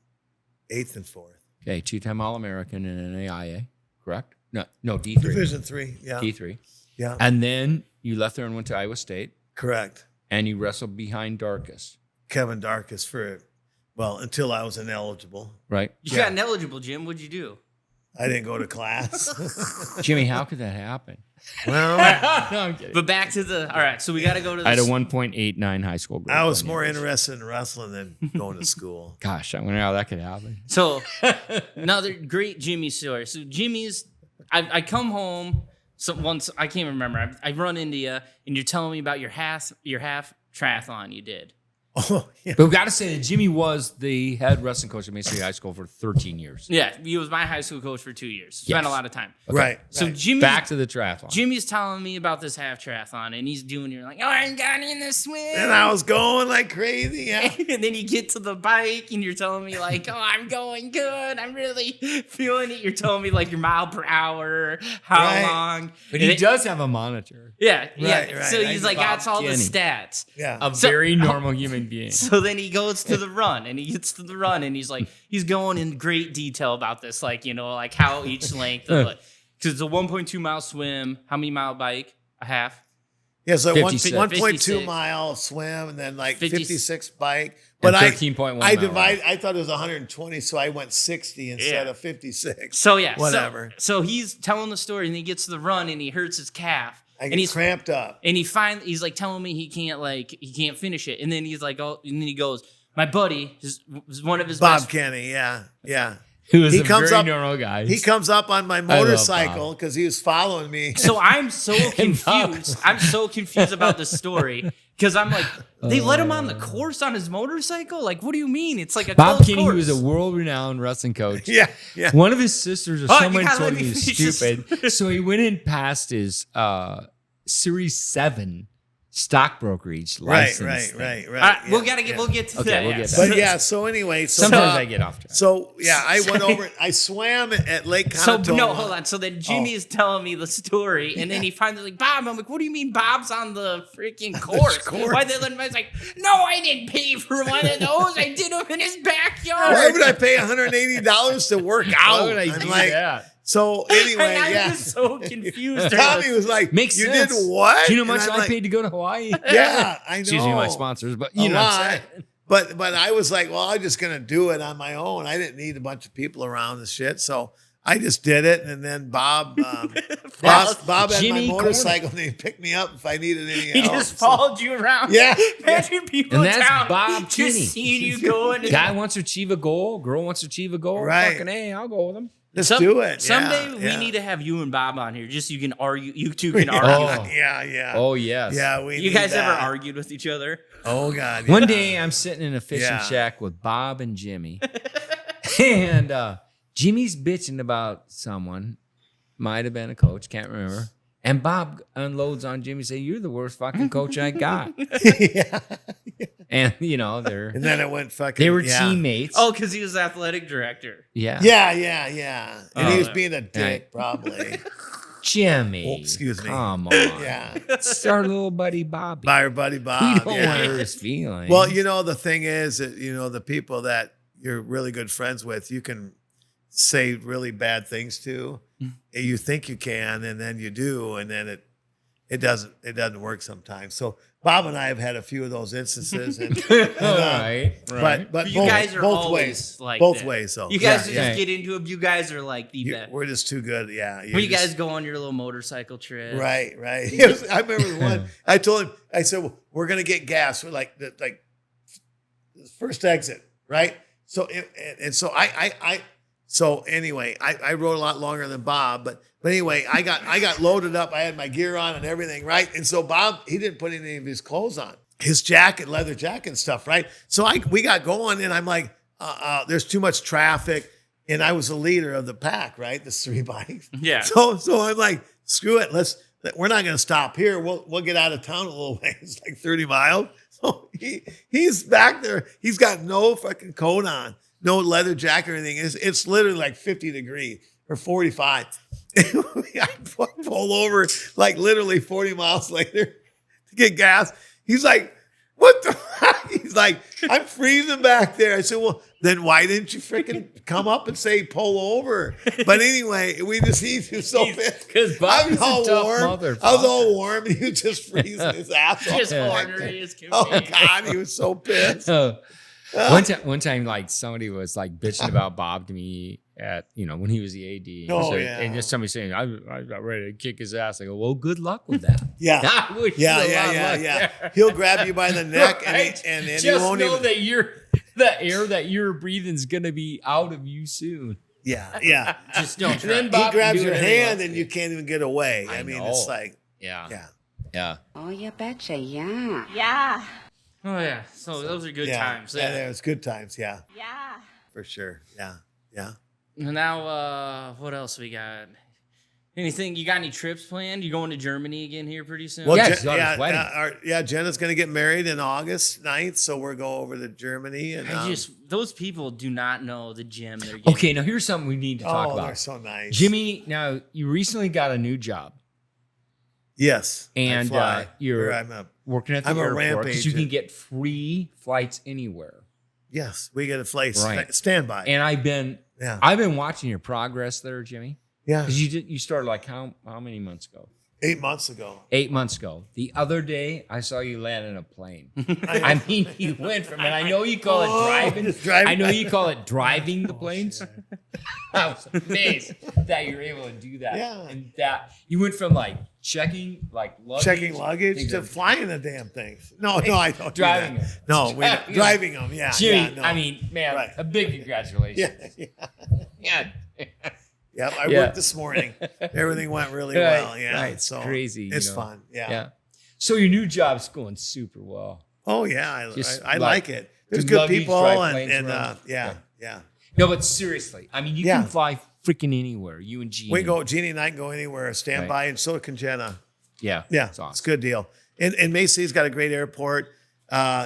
Speaker 3: 4th,
Speaker 2: Okay, 2-time All-American in an AIA, correct? No, D3.
Speaker 3: Division 3. Yeah,
Speaker 2: D3.
Speaker 3: yeah,
Speaker 2: And then you left there and went to Iowa State,
Speaker 3: correct.
Speaker 2: and you wrestled behind Darkus,
Speaker 3: Kevin Darkus until I was ineligible.
Speaker 2: right?
Speaker 1: You got ineligible, Jim. What'd you do?
Speaker 3: I didn't go to class.
Speaker 2: Jimmy, how could that happen?
Speaker 3: Well,
Speaker 2: No, I'm kidding.
Speaker 1: But back to the. All right, so we got to go to.
Speaker 2: I had a
Speaker 1: This.
Speaker 2: 1.89 high school grade.
Speaker 3: I was
Speaker 2: on
Speaker 3: more
Speaker 2: English.
Speaker 3: interested in wrestling than going to school.
Speaker 2: Gosh, I wonder how that could happen.
Speaker 1: So another great Jimmy story. So Jimmy's, I come home. So once I can't remember. I run into you, and you're telling me about your half triathlon you did.
Speaker 3: Oh, yeah.
Speaker 2: But we've got to say that Jimmy was the head wrestling coach at Mason City High School for 13 years.
Speaker 1: Yeah, he was my high school coach for 2 years. Spent
Speaker 2: Yes.
Speaker 1: a lot of time.
Speaker 3: Right.
Speaker 1: So
Speaker 3: right.
Speaker 2: Back to the triathlon.
Speaker 1: Jimmy's telling me about this half triathlon, and he's doing. You're like, oh, I got in the swim.
Speaker 3: And I was going like crazy. Yeah.
Speaker 1: And then you get to the bike, and you're telling me like, oh, I'm going good. I'm really feeling it. You're telling me like your mile per hour, how
Speaker 3: Right.
Speaker 1: long.
Speaker 2: But
Speaker 1: And
Speaker 2: he
Speaker 1: it-
Speaker 2: does have a monitor.
Speaker 1: Yeah, yeah.
Speaker 3: right.
Speaker 1: So he's like,
Speaker 2: Bob
Speaker 1: that's all the
Speaker 2: Kenny.
Speaker 1: stats.
Speaker 3: Yeah.
Speaker 2: A
Speaker 1: So-
Speaker 2: very normal human being.
Speaker 1: So then he goes to the run, and he gets to the run, and he's like, he's going in great detail about this, like, you know, like how each length of it. Because it's a 1.2 mile swim. How many mile bike? A half.
Speaker 3: Yeah, so
Speaker 2: 56.
Speaker 3: 1.2
Speaker 1: 56.
Speaker 3: mile swim and then like
Speaker 1: 50
Speaker 3: 56 bike.
Speaker 2: And
Speaker 3: But I
Speaker 2: 13.1
Speaker 3: I
Speaker 2: mile
Speaker 3: divide. I thought it was 120, so I went 60 instead
Speaker 1: Yeah.
Speaker 3: of 56.
Speaker 1: So yeah,
Speaker 3: Whatever.
Speaker 1: So he's telling the story, and he gets to the run, and he hurts his calf,
Speaker 3: I
Speaker 1: and
Speaker 3: get
Speaker 1: he's
Speaker 3: cramped up.
Speaker 1: and he's like telling me he can't finish it, and then he's like, oh, and then he goes, my buddy, one of his
Speaker 3: Bob
Speaker 1: best
Speaker 3: Kenny, yeah, yeah.
Speaker 2: Who was
Speaker 3: He
Speaker 2: a
Speaker 3: comes
Speaker 2: very
Speaker 3: up-
Speaker 2: normal guy.
Speaker 3: He comes up on my
Speaker 2: love
Speaker 3: motorcycle because he was following me.
Speaker 1: So I'm so confused. I'm so confused about this story because I'm like, they let him on the course on his motorcycle? Like, what do you mean? It's like a
Speaker 2: Bob
Speaker 1: closed
Speaker 2: Kenny
Speaker 1: course.
Speaker 2: was a world-renowned wrestling coach.
Speaker 3: yeah, yeah.
Speaker 2: One of his sisters or
Speaker 1: Oh, you
Speaker 2: someone
Speaker 1: gotta
Speaker 2: told
Speaker 1: let
Speaker 2: me
Speaker 1: me
Speaker 2: he was
Speaker 1: finish this
Speaker 2: stupid. So he went in past his Series 7 stock brokerage license.
Speaker 3: Right.
Speaker 1: All right,
Speaker 3: Yeah,
Speaker 1: we'll
Speaker 3: yeah.
Speaker 1: get to
Speaker 2: Okay,
Speaker 1: that.
Speaker 2: we'll
Speaker 1: yeah.
Speaker 2: get
Speaker 1: So-
Speaker 2: back.
Speaker 3: But yeah, so anyway, so
Speaker 2: Sometimes I get off track.
Speaker 3: So yeah, I went over. I swam at Lake
Speaker 1: So
Speaker 3: Conotoma.
Speaker 1: no, hold on. So then Jimmy is telling me the story, and then he finally like, Bob. I'm like, what do you mean Bob's on the freaking course?
Speaker 3: course.
Speaker 1: Why they let him? I was like, no, I didn't pay for one of those. I did them in his backyard.
Speaker 3: Why would I pay $180 to work out?
Speaker 2: Why would I
Speaker 3: I'm
Speaker 2: do
Speaker 3: like,
Speaker 2: that?
Speaker 3: so anyway,
Speaker 1: And I
Speaker 3: yeah.
Speaker 1: was so confused.
Speaker 3: Tommy was like,
Speaker 2: Makes
Speaker 3: "You
Speaker 2: sense.
Speaker 3: did what?"
Speaker 2: Do you know how
Speaker 3: And
Speaker 2: much
Speaker 3: I'm
Speaker 2: I
Speaker 3: like,
Speaker 2: paid to go to Hawaii?
Speaker 3: Yeah, I know.
Speaker 2: Excuse me, my sponsors, but
Speaker 3: A
Speaker 2: you know what I'm
Speaker 3: lot.
Speaker 2: saying.
Speaker 3: But I was like, well, I'm just gonna do it on my own. I didn't need a bunch of people around and shit, so I just did it. And then Bob had my
Speaker 2: Jimmy
Speaker 3: motorcycle and he picked me up if I needed any
Speaker 1: He
Speaker 3: help.
Speaker 1: just
Speaker 3: so-
Speaker 1: followed you around.
Speaker 3: Yeah.
Speaker 1: Imagine people
Speaker 2: And
Speaker 1: in
Speaker 2: that's
Speaker 1: town
Speaker 2: Bob
Speaker 1: just
Speaker 2: Kinney.
Speaker 1: seeing you going.
Speaker 2: Guy wants to achieve a goal. Girl wants to achieve a goal.
Speaker 3: Right.
Speaker 2: Fucking hey, I'll go with him.
Speaker 3: Let's do it.
Speaker 1: Someday we
Speaker 3: yeah.
Speaker 1: need to have you and Bob on here, just so you can argue. You two can argue.
Speaker 3: Yeah.
Speaker 2: Oh, yes.
Speaker 3: Yeah,
Speaker 1: You guys ever argued with each other?
Speaker 3: Oh, God.
Speaker 2: One day I'm sitting in a fishing shack with Bob and Jimmy. And Jimmy's bitching about someone. Might have been a coach. Can't remember. And Bob unloads on Jimmy, say, "You're the worst fucking coach I got."
Speaker 3: Yeah.
Speaker 2: And, you know, they're...
Speaker 3: And then it went fucking...
Speaker 2: They were teammates.
Speaker 1: Oh, because he was athletic director.
Speaker 2: Yeah.
Speaker 3: Yeah. And he was
Speaker 1: Oh,
Speaker 3: being a dick,
Speaker 2: right.
Speaker 3: probably.
Speaker 2: Jimmy.
Speaker 3: Oh, excuse me.
Speaker 2: Come on.
Speaker 3: Yeah.
Speaker 2: It's our little buddy Bobby.
Speaker 3: By our buddy
Speaker 2: We
Speaker 3: Bob.
Speaker 2: don't
Speaker 3: yeah.
Speaker 2: hurt his feelings.
Speaker 3: Well, you know, the thing is that, you know, the people that you're really good friends with, you can say really bad things to. You think you can, and then you do, and then it doesn't work sometimes. So Bob and I have had a few of those instances, and
Speaker 2: right.
Speaker 1: But you
Speaker 3: both,
Speaker 1: guys are
Speaker 3: both
Speaker 1: always
Speaker 3: ways,
Speaker 1: like
Speaker 3: both
Speaker 1: that.
Speaker 3: ways though.
Speaker 1: You guys
Speaker 3: yeah,
Speaker 1: just get into it. You guys are like the best.
Speaker 3: we're just too good. Yeah,
Speaker 1: When you guys go on your little motorcycle trip,
Speaker 3: right. I remember the one I told him. I said, well, "We're gonna get gas. We're like first exit, right?" So So anyway, I rode a lot longer than Bob, but anyway, I got loaded up. I had my gear on and everything, right? And so Bob, he didn't put any of his clothes on, his jacket, leather jacket and stuff, right? So we got going, and I'm like, there's too much traffic, and I was the leader of the pack, right? The 3 bikes.
Speaker 1: Yeah.
Speaker 3: So I'm like, screw it, we're not gonna stop here. We'll get out of town a little ways. It's like 30 miles. So he's back there. He's got no fucking coat on. No leather jacket or anything. It's literally like 50 degrees or 45. I pull over like literally 40 miles later to get gas. He's like, "What the fuck?" He's like, "I'm freezing back there." I said, "Well, then why didn't you freaking come up and say pull over?" But anyway, he was so pissed.
Speaker 2: Because
Speaker 3: I was
Speaker 2: Bobby's
Speaker 3: all
Speaker 2: a tough
Speaker 3: warm.
Speaker 2: motherfucker.
Speaker 3: I was all warm, and he was just freezing his ass off.
Speaker 1: Just
Speaker 3: back
Speaker 1: ornery
Speaker 3: there.
Speaker 1: as can
Speaker 3: Oh
Speaker 1: be.
Speaker 3: God, he was so pissed.
Speaker 2: One time, like somebody was like bitching about Bob to me at, you know, when he was the AD.
Speaker 3: Oh,
Speaker 2: So-
Speaker 3: yeah.
Speaker 2: And just somebody saying, I got ready to kick his ass. I go, well, good luck with that.
Speaker 3: Yeah.
Speaker 2: I wish you a lot of luck there.
Speaker 3: He'll grab you by the neck
Speaker 2: Right?
Speaker 3: and you
Speaker 2: Just
Speaker 3: won't
Speaker 2: know
Speaker 3: even.
Speaker 2: that the air that you're breathing is going to be out of you soon.
Speaker 3: Yeah.
Speaker 1: Just don't
Speaker 2: And
Speaker 1: try.
Speaker 2: then
Speaker 3: He
Speaker 2: Bob
Speaker 3: grabs
Speaker 2: can do
Speaker 3: your
Speaker 2: whatever he
Speaker 3: hand
Speaker 2: wants
Speaker 3: and
Speaker 2: to.
Speaker 3: you can't even get away.
Speaker 2: I
Speaker 3: I mean,
Speaker 2: know.
Speaker 3: it's like,
Speaker 2: Yeah.
Speaker 3: yeah.
Speaker 5: Oh, you betcha, yeah.
Speaker 6: Yeah.
Speaker 1: Oh yeah. So those are good times.
Speaker 3: Yeah, it's good times. Yeah,
Speaker 6: Yeah.
Speaker 3: for sure. Yeah.
Speaker 1: Now, what else we got? Anything? You got any trips planned? You going to Germany again here pretty soon?
Speaker 2: Well,
Speaker 3: Well,
Speaker 2: Yeah, his daughter's wedding.
Speaker 3: Jenna's going to get married in August 9th, so we're going over to Germany. And
Speaker 1: Those people do not know the gym they're getting.
Speaker 2: Okay, now here's something we need to talk
Speaker 3: they're
Speaker 2: about.
Speaker 3: so nice.
Speaker 2: Jimmy, now you recently got a new job.
Speaker 3: Yes. I
Speaker 2: And
Speaker 3: fly.
Speaker 2: you're
Speaker 3: I'm a,
Speaker 2: working at the
Speaker 3: I'm a
Speaker 2: airport
Speaker 3: ramp
Speaker 2: because you can
Speaker 3: agent.
Speaker 2: get free flights anywhere.
Speaker 3: yes, we get a place.
Speaker 2: Right.
Speaker 3: Standby.
Speaker 2: And I've been watching your progress there, Jimmy.
Speaker 3: Yeah.
Speaker 2: Because you started like how many months ago?
Speaker 3: 8 months ago.
Speaker 2: 8 months ago. The other day, I saw you land in a plane. I mean, you went from, and I know you call it driving.
Speaker 3: just driving.
Speaker 2: I know you call it driving the planes. I was amazed that you're able to do that.
Speaker 3: Yeah.
Speaker 2: And that you went from like checking luggage.
Speaker 3: Checking luggage
Speaker 2: things
Speaker 3: to
Speaker 2: like-
Speaker 3: flying the damn things. No, I don't
Speaker 2: Driving
Speaker 3: do that.
Speaker 2: them.
Speaker 3: No,
Speaker 2: Driving
Speaker 3: driving them. Yeah.
Speaker 2: Jimmy,
Speaker 3: no.
Speaker 2: I mean, man,
Speaker 3: Right.
Speaker 2: a big congratulations.
Speaker 3: Yeah.
Speaker 2: Yeah.
Speaker 3: Yep. I
Speaker 2: Yeah.
Speaker 3: worked this morning. Everything went really
Speaker 2: Right,
Speaker 3: well. Yeah.
Speaker 2: right. It's
Speaker 3: So
Speaker 2: crazy,
Speaker 3: It's
Speaker 2: you know.
Speaker 3: fun. Yeah.
Speaker 2: Yeah. So your new job's going super well.
Speaker 3: Oh yeah.
Speaker 2: Just
Speaker 3: I
Speaker 2: like-
Speaker 3: like it. There's
Speaker 2: to
Speaker 3: good
Speaker 2: luggage
Speaker 3: people
Speaker 2: drive planes
Speaker 3: and
Speaker 2: around.
Speaker 3: yeah.
Speaker 2: Right.
Speaker 3: Yeah.
Speaker 2: No, but seriously, I mean, you
Speaker 3: Yeah.
Speaker 2: can fly freaking anywhere. You and Gene.
Speaker 3: Jeannie and I can go anywhere, stand
Speaker 2: Right.
Speaker 3: by, and so can Jenna.
Speaker 2: Yeah.
Speaker 3: Yeah.
Speaker 2: It's awesome.
Speaker 3: It's a good deal. And Macy's got a great airport.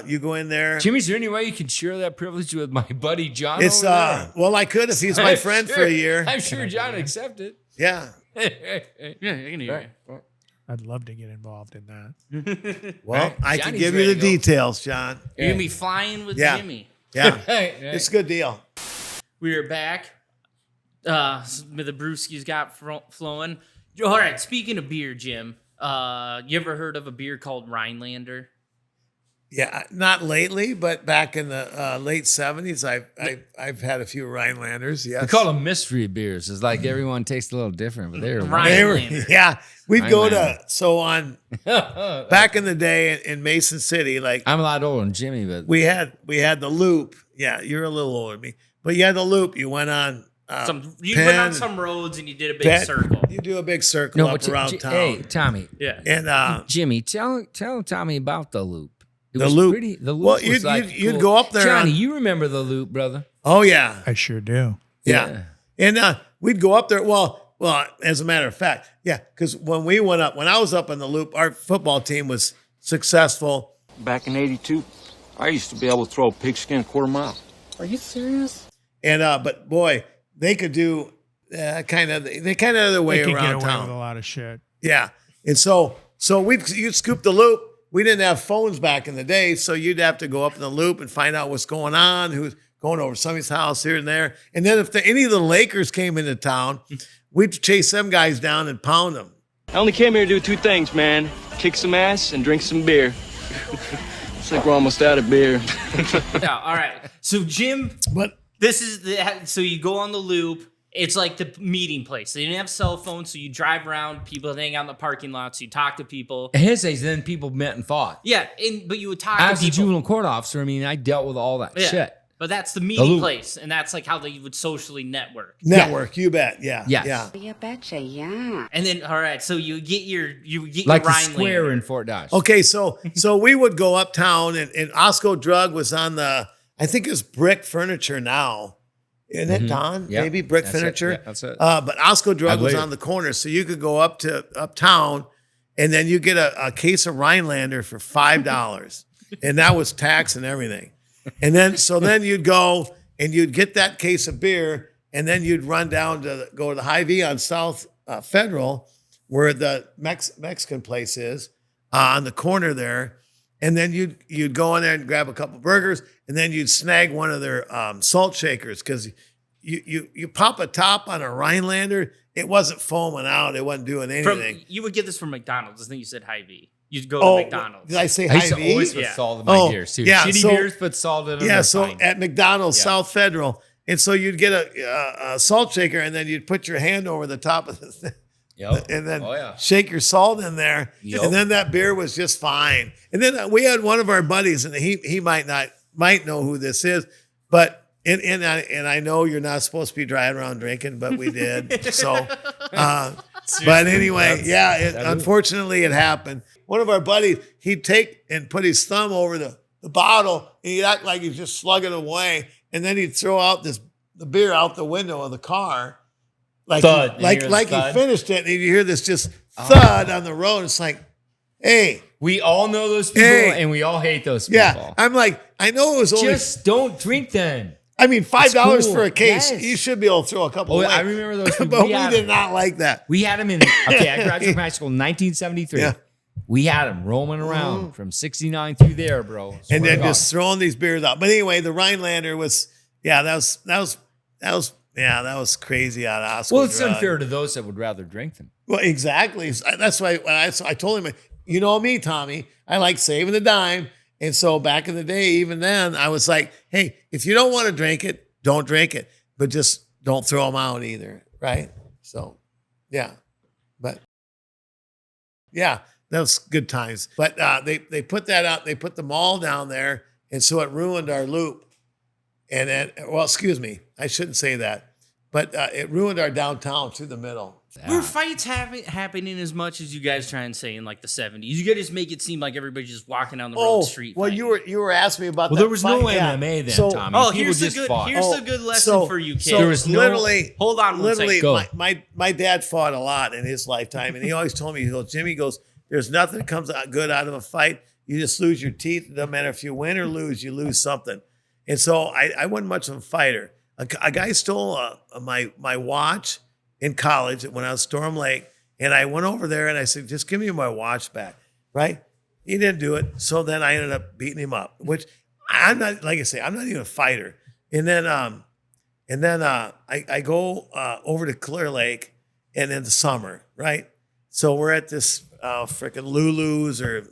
Speaker 3: You go in there.
Speaker 2: Jimmy, is there any way you can share that privilege with my buddy John?
Speaker 3: It's
Speaker 2: over there?
Speaker 3: well, I could if he's my
Speaker 2: I'm
Speaker 3: friend
Speaker 2: sure-
Speaker 3: for a year.
Speaker 2: I'm sure John would accept it.
Speaker 3: Yeah.
Speaker 1: Yeah, I can hear you.
Speaker 7: I'd love to get involved in that.
Speaker 3: Well,
Speaker 2: Right.
Speaker 3: I can
Speaker 2: Johnny's
Speaker 3: give you
Speaker 2: ready
Speaker 3: the
Speaker 2: to go.
Speaker 3: details, John.
Speaker 1: You're gonna be flying with
Speaker 3: Yeah.
Speaker 1: Jimmy.
Speaker 3: Yeah.
Speaker 2: Right.
Speaker 3: It's a good deal.
Speaker 1: We are back. The brewskis got flowing. All right. Speaking of beer, Jim, you ever heard of a beer called Rhinelander?
Speaker 3: Yeah, not lately, but back in the late 70s, I've had a few Rhinelanders. Yes.
Speaker 2: We call them mystery beers. It's like everyone tastes a little different, but they're
Speaker 3: They were-
Speaker 1: Rhinelander.
Speaker 3: yeah, we'd go
Speaker 2: Rhinelander.
Speaker 3: to back in the day in Mason City, like
Speaker 2: I'm a lot older than Jimmy, but
Speaker 3: we had the loop. Yeah, you're a little older than me, but you had the loop. You went on
Speaker 1: You
Speaker 3: Penn,
Speaker 1: went on some roads and you did a big
Speaker 3: Penn,
Speaker 1: circle.
Speaker 3: You do a big circle up around town.
Speaker 2: Hey, Tommy.
Speaker 1: Yeah.
Speaker 3: And
Speaker 2: Jimmy, tell Tommy about the loop. It
Speaker 3: the
Speaker 2: was
Speaker 3: loop.
Speaker 2: Pretty, the loop
Speaker 3: Well,
Speaker 2: was
Speaker 3: you'd
Speaker 2: cool.
Speaker 3: go up there.
Speaker 2: Johnny, you remember the loop, brother?
Speaker 3: Oh yeah,
Speaker 7: I sure do.
Speaker 3: yeah. And we'd go up there. Well, as a matter of fact, yeah, because when I was up in the loop, our football team was successful.
Speaker 6: Back in '82, I used to be able to throw a pigskin a quarter mile. Are you serious?
Speaker 3: And but boy, they could do they kind of had their way
Speaker 7: They could get
Speaker 3: around
Speaker 7: away
Speaker 3: town.
Speaker 7: with a lot of shit.
Speaker 3: Yeah. And so you'd scoop the loop. We didn't have phones back in the day, so you'd have to go up in the loop and find out what's going on, who's going over somebody's house here and there. And then if any of the Lakers came into town, we'd chase them guys down and pound them.
Speaker 8: I only came here to do two things, man. Kick some ass and drink some beer. Looks like we're almost out of beer.
Speaker 1: Yeah, all right. So Jim,
Speaker 3: But
Speaker 1: this is so you go on the loop. It's like the meeting place. They didn't have cell phones, so you drive around. People hang out in the parking lots. You talk to people.
Speaker 2: In his days, then people met and fought.
Speaker 1: Yeah, but you would talk
Speaker 2: As
Speaker 1: to
Speaker 2: a
Speaker 1: people.
Speaker 2: juvenile court officer, I mean, I dealt with all that
Speaker 1: Yeah.
Speaker 2: shit.
Speaker 1: But that's the meeting
Speaker 2: loop.
Speaker 1: place, and that's like how they would socially network.
Speaker 3: network, you bet. Yeah.
Speaker 2: Yes.
Speaker 3: Yeah.
Speaker 5: You betcha, yeah.
Speaker 1: And then, all right, so you get
Speaker 2: Like
Speaker 1: your
Speaker 2: the square
Speaker 1: Rhinelander.
Speaker 2: in Fort Dodge.
Speaker 3: Okay, so we would go uptown and Osco Drug was on I think it's Brick Furniture now. Isn't it, Don?
Speaker 2: Yeah.
Speaker 3: Maybe Brick
Speaker 2: That's it.
Speaker 3: Furniture.
Speaker 2: Yeah, that's it.
Speaker 3: But Osco Drug was
Speaker 2: believe.
Speaker 3: on the corner. So you could go uptown and then you get a case of Rhinelander for $5. And that was tax and everything. And then you'd go and you'd get that case of beer and then you'd run down to go to the Hy-Vee on South Federal where the Mexican place is on the corner there. And then you'd go in there and grab a couple burgers, and then you'd snag one of their salt shakers because you pop a top on a Rhinelander, it wasn't foaming out, it wasn't doing anything.
Speaker 1: You would get this from McDonald's. I think you said Hy-Vee. You'd go to McDonald's.
Speaker 3: Did I say
Speaker 2: I used to
Speaker 3: Hy-Vee?
Speaker 2: always put
Speaker 1: Yeah.
Speaker 2: salt in my
Speaker 3: Oh,
Speaker 2: beers, too.
Speaker 3: yeah,
Speaker 2: Shitty
Speaker 3: so-
Speaker 2: beers, but salt in them.
Speaker 3: Yeah,
Speaker 2: they're
Speaker 3: so
Speaker 2: fine.
Speaker 3: at McDonald's,
Speaker 2: Yeah.
Speaker 3: South Federal, and so you'd get a salt shaker, and then you'd put your hand over the top of the thing.
Speaker 2: Yep.
Speaker 3: And then
Speaker 2: Oh, yeah.
Speaker 3: shake your salt in there,
Speaker 2: Yep.
Speaker 3: and then that beer was just fine. And then we had one of our buddies, and he might know who this is, but and I know you're not supposed to be driving around drinking, but we did. So, but anyway, unfortunately, it happened. One of our buddies, he'd take and put his thumb over the bottle, and he'd act like he's just slugging away, and then he'd throw out the beer out the window of the car. Like
Speaker 2: Thud.
Speaker 3: he, like
Speaker 2: You hear the
Speaker 3: like he
Speaker 2: thud?
Speaker 3: finished it, and you hear this just thud on the road. It's like, hey,
Speaker 2: We all know those people,
Speaker 3: Hey.
Speaker 2: and we all hate those people.
Speaker 3: yeah. I'm like, I know it was only.
Speaker 2: Just don't drink then.
Speaker 3: I mean, $5
Speaker 2: cool.
Speaker 3: for a case.
Speaker 2: Yes.
Speaker 3: You should be able to throw a couple.
Speaker 2: Oh,
Speaker 3: away.
Speaker 2: I remember those people.
Speaker 3: but we
Speaker 2: had
Speaker 3: did
Speaker 2: them.
Speaker 3: not like that.
Speaker 2: We had them in. Okay, I graduated from high school in 1973.
Speaker 3: Yeah.
Speaker 2: We had them roaming around from 69 through there, bro.
Speaker 3: And
Speaker 2: Swear
Speaker 3: then
Speaker 2: to God.
Speaker 3: just throwing these beers out. But anyway, the Rhinelander was, that was crazy out of Osco.
Speaker 2: Well, it's
Speaker 3: Drug.
Speaker 2: unfair to those that would rather drink them.
Speaker 3: Well, exactly. That's why when I told him, you know me, Tommy, I like saving the dime. And so back in the day, even then, I was like, hey, if you don't want to drink it, don't drink it, but just don't throw them out either, right? So, yeah. But yeah, that was good times. But they put that out. They put the mall down there, and so it ruined our loop. And then, well, excuse me, I shouldn't say that, but it ruined our downtown through the middle.
Speaker 1: Were fights happening as much as you guys try and say in like the 70s? You guys just make it seem like everybody's just walking down the road street.
Speaker 3: Well,
Speaker 1: fighting.
Speaker 3: you were asking me about
Speaker 2: Well,
Speaker 3: that.
Speaker 2: there was no
Speaker 3: fight. Yeah.
Speaker 2: MMA then,
Speaker 3: So-
Speaker 2: Tommy.
Speaker 1: Oh,
Speaker 2: People
Speaker 1: here's the
Speaker 2: just
Speaker 1: good.
Speaker 2: fought.
Speaker 1: Here's the good lesson
Speaker 3: So-
Speaker 1: for you kids.
Speaker 3: So
Speaker 2: There was no-
Speaker 3: literally,
Speaker 1: Hold on one
Speaker 3: literally,
Speaker 1: second.
Speaker 2: Go.
Speaker 3: my dad fought a lot in his lifetime, and he always told me, he goes, Jimmy goes, there's nothing that comes out good out of a fight. You just lose your teeth. It doesn't matter if you win or lose, you lose something. And so I wasn't much of a fighter. A guy stole my watch in college when I was Storm Lake, and I went over there and I said, just give me my watch back, right? He didn't do it. So then I ended up beating him up, which I'm not, like I say, I'm not even a fighter. And then I go over to Clear Lake and in the summer, right? So we're at this freaking Lulu's or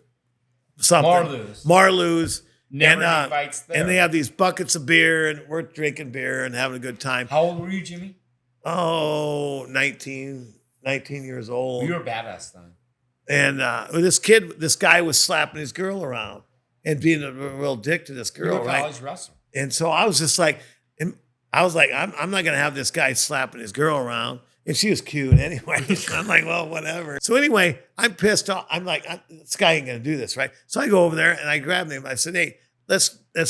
Speaker 3: something. Marlu's.
Speaker 2: Never
Speaker 3: and,
Speaker 2: any fights there.
Speaker 3: and they have these buckets of beer and we're drinking beer and having a good time.
Speaker 2: How old were you, Jimmy?
Speaker 3: Oh, 19 years old.
Speaker 2: You were a badass then.
Speaker 3: And this guy was slapping his girl around and being a real dick to this
Speaker 2: You were
Speaker 3: girl,
Speaker 2: a
Speaker 3: right?
Speaker 2: college wrestler.
Speaker 3: And so I was just like, and I was like, I'm not gonna have this guy slapping his girl around. And she was cute anyway. I'm like, well, whatever. So anyway, I'm pissed off. I'm like, this guy ain't gonna do this, right? So I go over there and I grab him. I said, hey, let's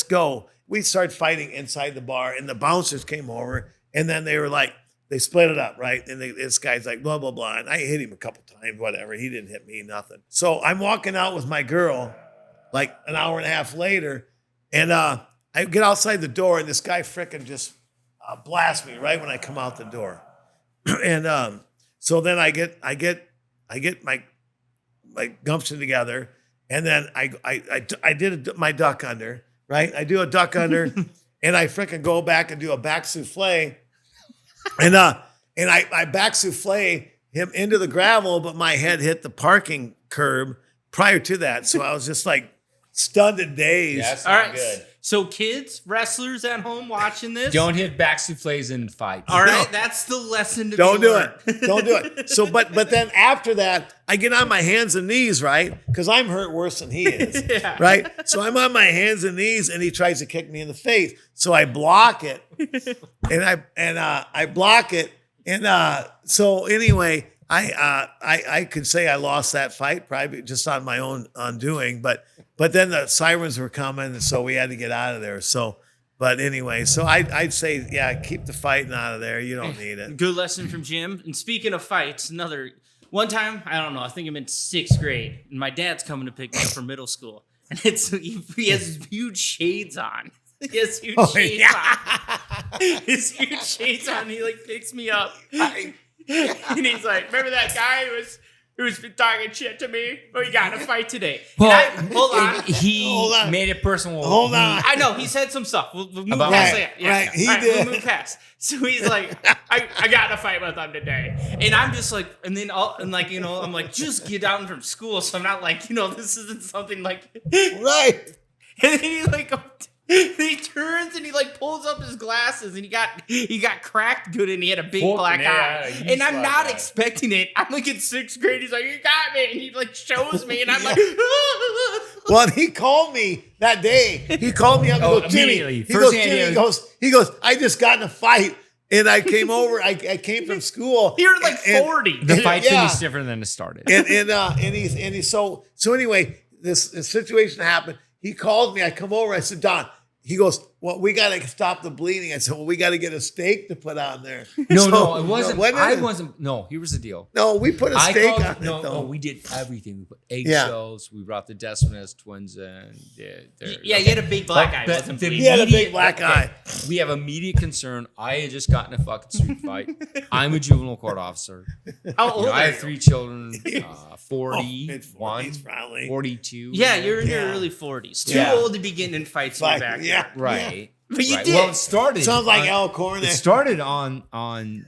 Speaker 3: go. We started fighting inside the bar, and the bouncers came over, and then they were like, they split it up, right? And this guy's like, blah, blah, blah. And I hit him a couple times, whatever. He didn't hit me, nothing. So I'm walking out with my girl like an hour and a half later, and I get outside the door, and this guy frickin' just blasts me right when I come out the door. And so then I get my gumption together, and then I did my duck under, right? I do a duck under, and I frickin' go back and do a back souffle, and I back souffle him into the gravel, but my head hit the parking curb prior to that, so I was just like stunned and dazed.
Speaker 2: That's
Speaker 1: All
Speaker 2: not
Speaker 1: right.
Speaker 2: good.
Speaker 1: So kids, wrestlers at home watching this.
Speaker 2: Don't hit back souffles in fights.
Speaker 1: All right, that's the lesson to
Speaker 3: Don't
Speaker 1: be
Speaker 3: do
Speaker 1: learned.
Speaker 3: it. Don't do it. So, but then after that, I get on my hands and knees, right? Because I'm hurt worse than he is,
Speaker 1: Yeah.
Speaker 3: right? So I'm on my hands and knees, and he tries to kick me in the face. So I block it, and I block it, and so anyway, I could say I lost that fight probably just on my own undoing, but then the sirens were coming, and so we had to get out of there. So, but anyway, so I'd say, yeah, keep the fighting out of there. You don't need it.
Speaker 1: Good lesson from Jim. And speaking of fights, one time, I don't know, I think I'm in 6th grade, and my dad's coming to pick me up from middle school, and he has huge shades on. He has huge shades on. His huge shades on. He like picks me up, and he's like, "Remember that guy who's been talking shit to me? Oh, he got in a fight today."
Speaker 2: Well,
Speaker 1: Hold on.
Speaker 2: He made it personal.
Speaker 3: Hold on.
Speaker 1: I know he said some stuff. We'll move
Speaker 2: About
Speaker 1: past
Speaker 3: right,
Speaker 1: that. Yeah,
Speaker 3: right, he
Speaker 1: All right,
Speaker 3: did.
Speaker 1: We'll move past. So he's like, I got in a fight with him today, and I'm just like, and then I'm like, just get down from school, so I'm not like, this isn't something like,
Speaker 3: Right.
Speaker 1: and then he like. He turns and he like pulls up his glasses and he got cracked good and he had a big black eye. And I'm not expecting it. I'm like in 6th grade. He's like, "You got me," and he like shows me and I'm like,
Speaker 3: Well, he called me that day. He called me up and goes, "Jimmy."
Speaker 2: immediately.
Speaker 3: He
Speaker 2: First
Speaker 3: goes,
Speaker 2: hand
Speaker 3: "Jimmy."
Speaker 2: he
Speaker 3: He goes, "I just got in a fight." And I came over. I came from school.
Speaker 1: You're like
Speaker 3: and-
Speaker 1: 40.
Speaker 2: The fight
Speaker 3: Yeah.
Speaker 2: finished different than it started.
Speaker 3: And he's so anyway, this situation happened. He called me. I come over. I said, "Don." He goes, "Well, we got to stop the bleeding." I said, "Well, we got to get a steak to put on there."
Speaker 2: No, it wasn't.
Speaker 3: what
Speaker 2: I
Speaker 3: is it?
Speaker 2: wasn't. No, here was the deal.
Speaker 3: No, we put a steak on it.
Speaker 2: No,
Speaker 3: though.
Speaker 2: we did everything. We put eggshells. We brought the Desmondez twins in.
Speaker 1: Yeah, he had a big black eye. Wasn't
Speaker 3: He had a big black eye.
Speaker 2: We have immediate concern. I had just gotten a fucking street fight. I'm a juvenile court officer.
Speaker 1: How old
Speaker 2: I
Speaker 1: are
Speaker 2: have
Speaker 1: you?
Speaker 2: 3 children.
Speaker 3: Mid-40s
Speaker 2: 41,
Speaker 3: probably.
Speaker 2: 42.
Speaker 1: Yeah, you're in your
Speaker 3: Yeah.
Speaker 1: early 40s. Too
Speaker 2: Yeah.
Speaker 1: old to be getting in fights in your
Speaker 3: Like,
Speaker 1: backyard.
Speaker 3: yeah,
Speaker 2: Right.
Speaker 1: But you
Speaker 2: right.
Speaker 1: did.
Speaker 2: Well, it started.
Speaker 3: Sounds like
Speaker 2: on-
Speaker 3: Al Cornish.
Speaker 2: It started on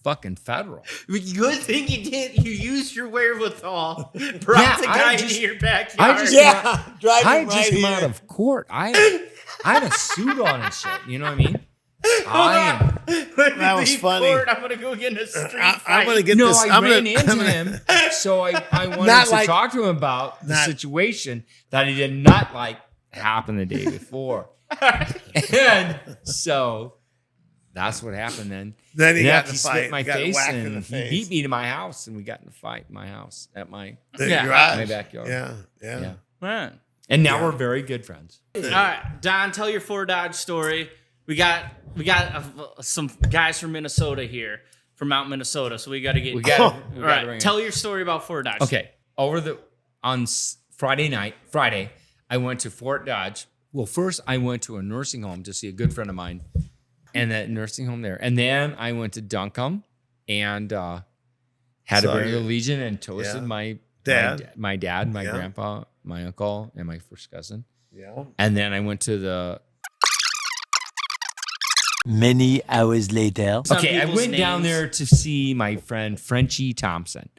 Speaker 2: fucking federal.
Speaker 1: Good thing you did. You used your wherewithal. Brought
Speaker 2: Yeah,
Speaker 1: the
Speaker 2: I
Speaker 1: guy
Speaker 2: just-
Speaker 1: into your backyard.
Speaker 2: I just-
Speaker 3: Yeah, driving
Speaker 2: I
Speaker 3: right
Speaker 2: just
Speaker 3: here.
Speaker 2: came out of court. I had a suit on and shit. You know what I mean?
Speaker 3: That was
Speaker 1: Leave
Speaker 3: funny.
Speaker 1: court, I'm gonna go get in a street fight.
Speaker 3: I'm gonna get
Speaker 2: No,
Speaker 3: this.
Speaker 2: I
Speaker 3: I'm
Speaker 2: ran
Speaker 3: gonna,
Speaker 2: into him, so I wanted
Speaker 3: Not
Speaker 2: to
Speaker 3: like-
Speaker 2: talk to him about the
Speaker 3: not-
Speaker 2: situation that he did not like happen the day before. And so that's what happened then.
Speaker 3: Then he
Speaker 2: And
Speaker 3: got
Speaker 2: after
Speaker 3: in the
Speaker 2: spit
Speaker 3: fight.
Speaker 2: my
Speaker 3: Got
Speaker 2: face,
Speaker 3: whacked in
Speaker 2: and
Speaker 3: the
Speaker 2: he
Speaker 3: face.
Speaker 2: beat me to my house, and we got in a fight in my house at my
Speaker 3: The
Speaker 1: Yeah.
Speaker 3: garage.
Speaker 2: my backyard.
Speaker 3: Yeah.
Speaker 1: Right.
Speaker 2: And now we're very good friends.
Speaker 1: All right, Don, tell your Fort Dodge story. We got some guys from Minnesota here, from Mount Minnesota. So we got to get.
Speaker 2: We got
Speaker 1: All right, tell your story about Fort Dodge.
Speaker 2: Okay. On Friday, I went to Fort Dodge. Well, first I went to a nursing home to see a good friend of mine, and that nursing home there. And then I went to Duncombe and had a
Speaker 3: Saw
Speaker 2: burial
Speaker 3: you.
Speaker 2: legion and toasted
Speaker 3: Yeah.
Speaker 2: my
Speaker 3: Dad.
Speaker 2: my dad, my
Speaker 3: Yeah.
Speaker 2: grandpa, my uncle, and my first cousin.
Speaker 3: Yeah.
Speaker 2: And then I went to the.
Speaker 9: Many hours later.
Speaker 1: Some
Speaker 2: Okay, I
Speaker 1: people's
Speaker 2: went down
Speaker 1: names.
Speaker 2: there to see my friend Frenchie Thompson,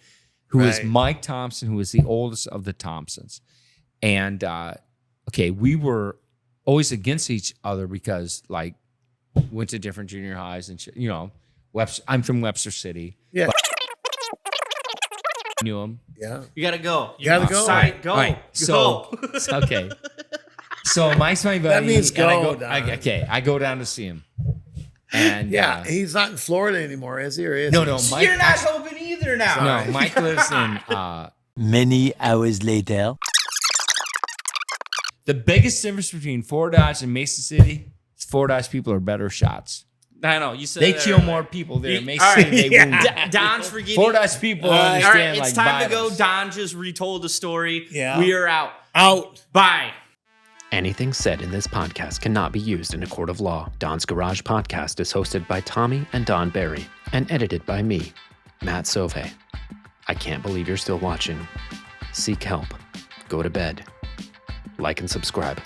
Speaker 2: who is
Speaker 3: Right.
Speaker 2: Mike Thompson, who is the oldest of the Thompsons. And okay, we were always against each other because like went to different junior highs and shit. You know, Webster. I'm from Webster City.
Speaker 3: Yeah.
Speaker 2: Knew him.
Speaker 3: Yeah.
Speaker 1: You gotta go. You
Speaker 3: gotta go.
Speaker 1: Side, go.
Speaker 2: All right, so okay. So Mike's my buddy.
Speaker 3: That means
Speaker 2: and I
Speaker 3: go, Don.
Speaker 2: I go down to see him. And
Speaker 3: Yeah, he's not in Florida anymore, is he? Or is
Speaker 2: no,
Speaker 3: he?
Speaker 2: no, Mike.
Speaker 1: You're not helping either now.
Speaker 2: No, Mike lives in.
Speaker 9: Many hours later.
Speaker 2: The biggest difference between Fort Dodge and Mason City is Fort Dodge people are better shots.
Speaker 1: I know. You said
Speaker 2: They
Speaker 1: that
Speaker 2: kill
Speaker 1: earlier.
Speaker 2: more people there.
Speaker 1: He-
Speaker 2: Mason
Speaker 1: all
Speaker 2: City,
Speaker 1: right.
Speaker 2: they wound.
Speaker 1: Don's forgetting.
Speaker 2: Fort Dodge people
Speaker 1: All
Speaker 2: understand
Speaker 1: right, it's
Speaker 2: like
Speaker 1: time to go.
Speaker 2: vitals.
Speaker 1: Don just retold the story.
Speaker 3: Yeah.
Speaker 1: We are out.
Speaker 3: Out.
Speaker 1: Bye.
Speaker 10: Anything said in this podcast cannot be used in a court of law. Don's Garage Podcast is hosted by Tommy and Don Barry and edited by me, Matt Sove. I can't believe you're still watching. Seek help. Go to bed. Like and subscribe.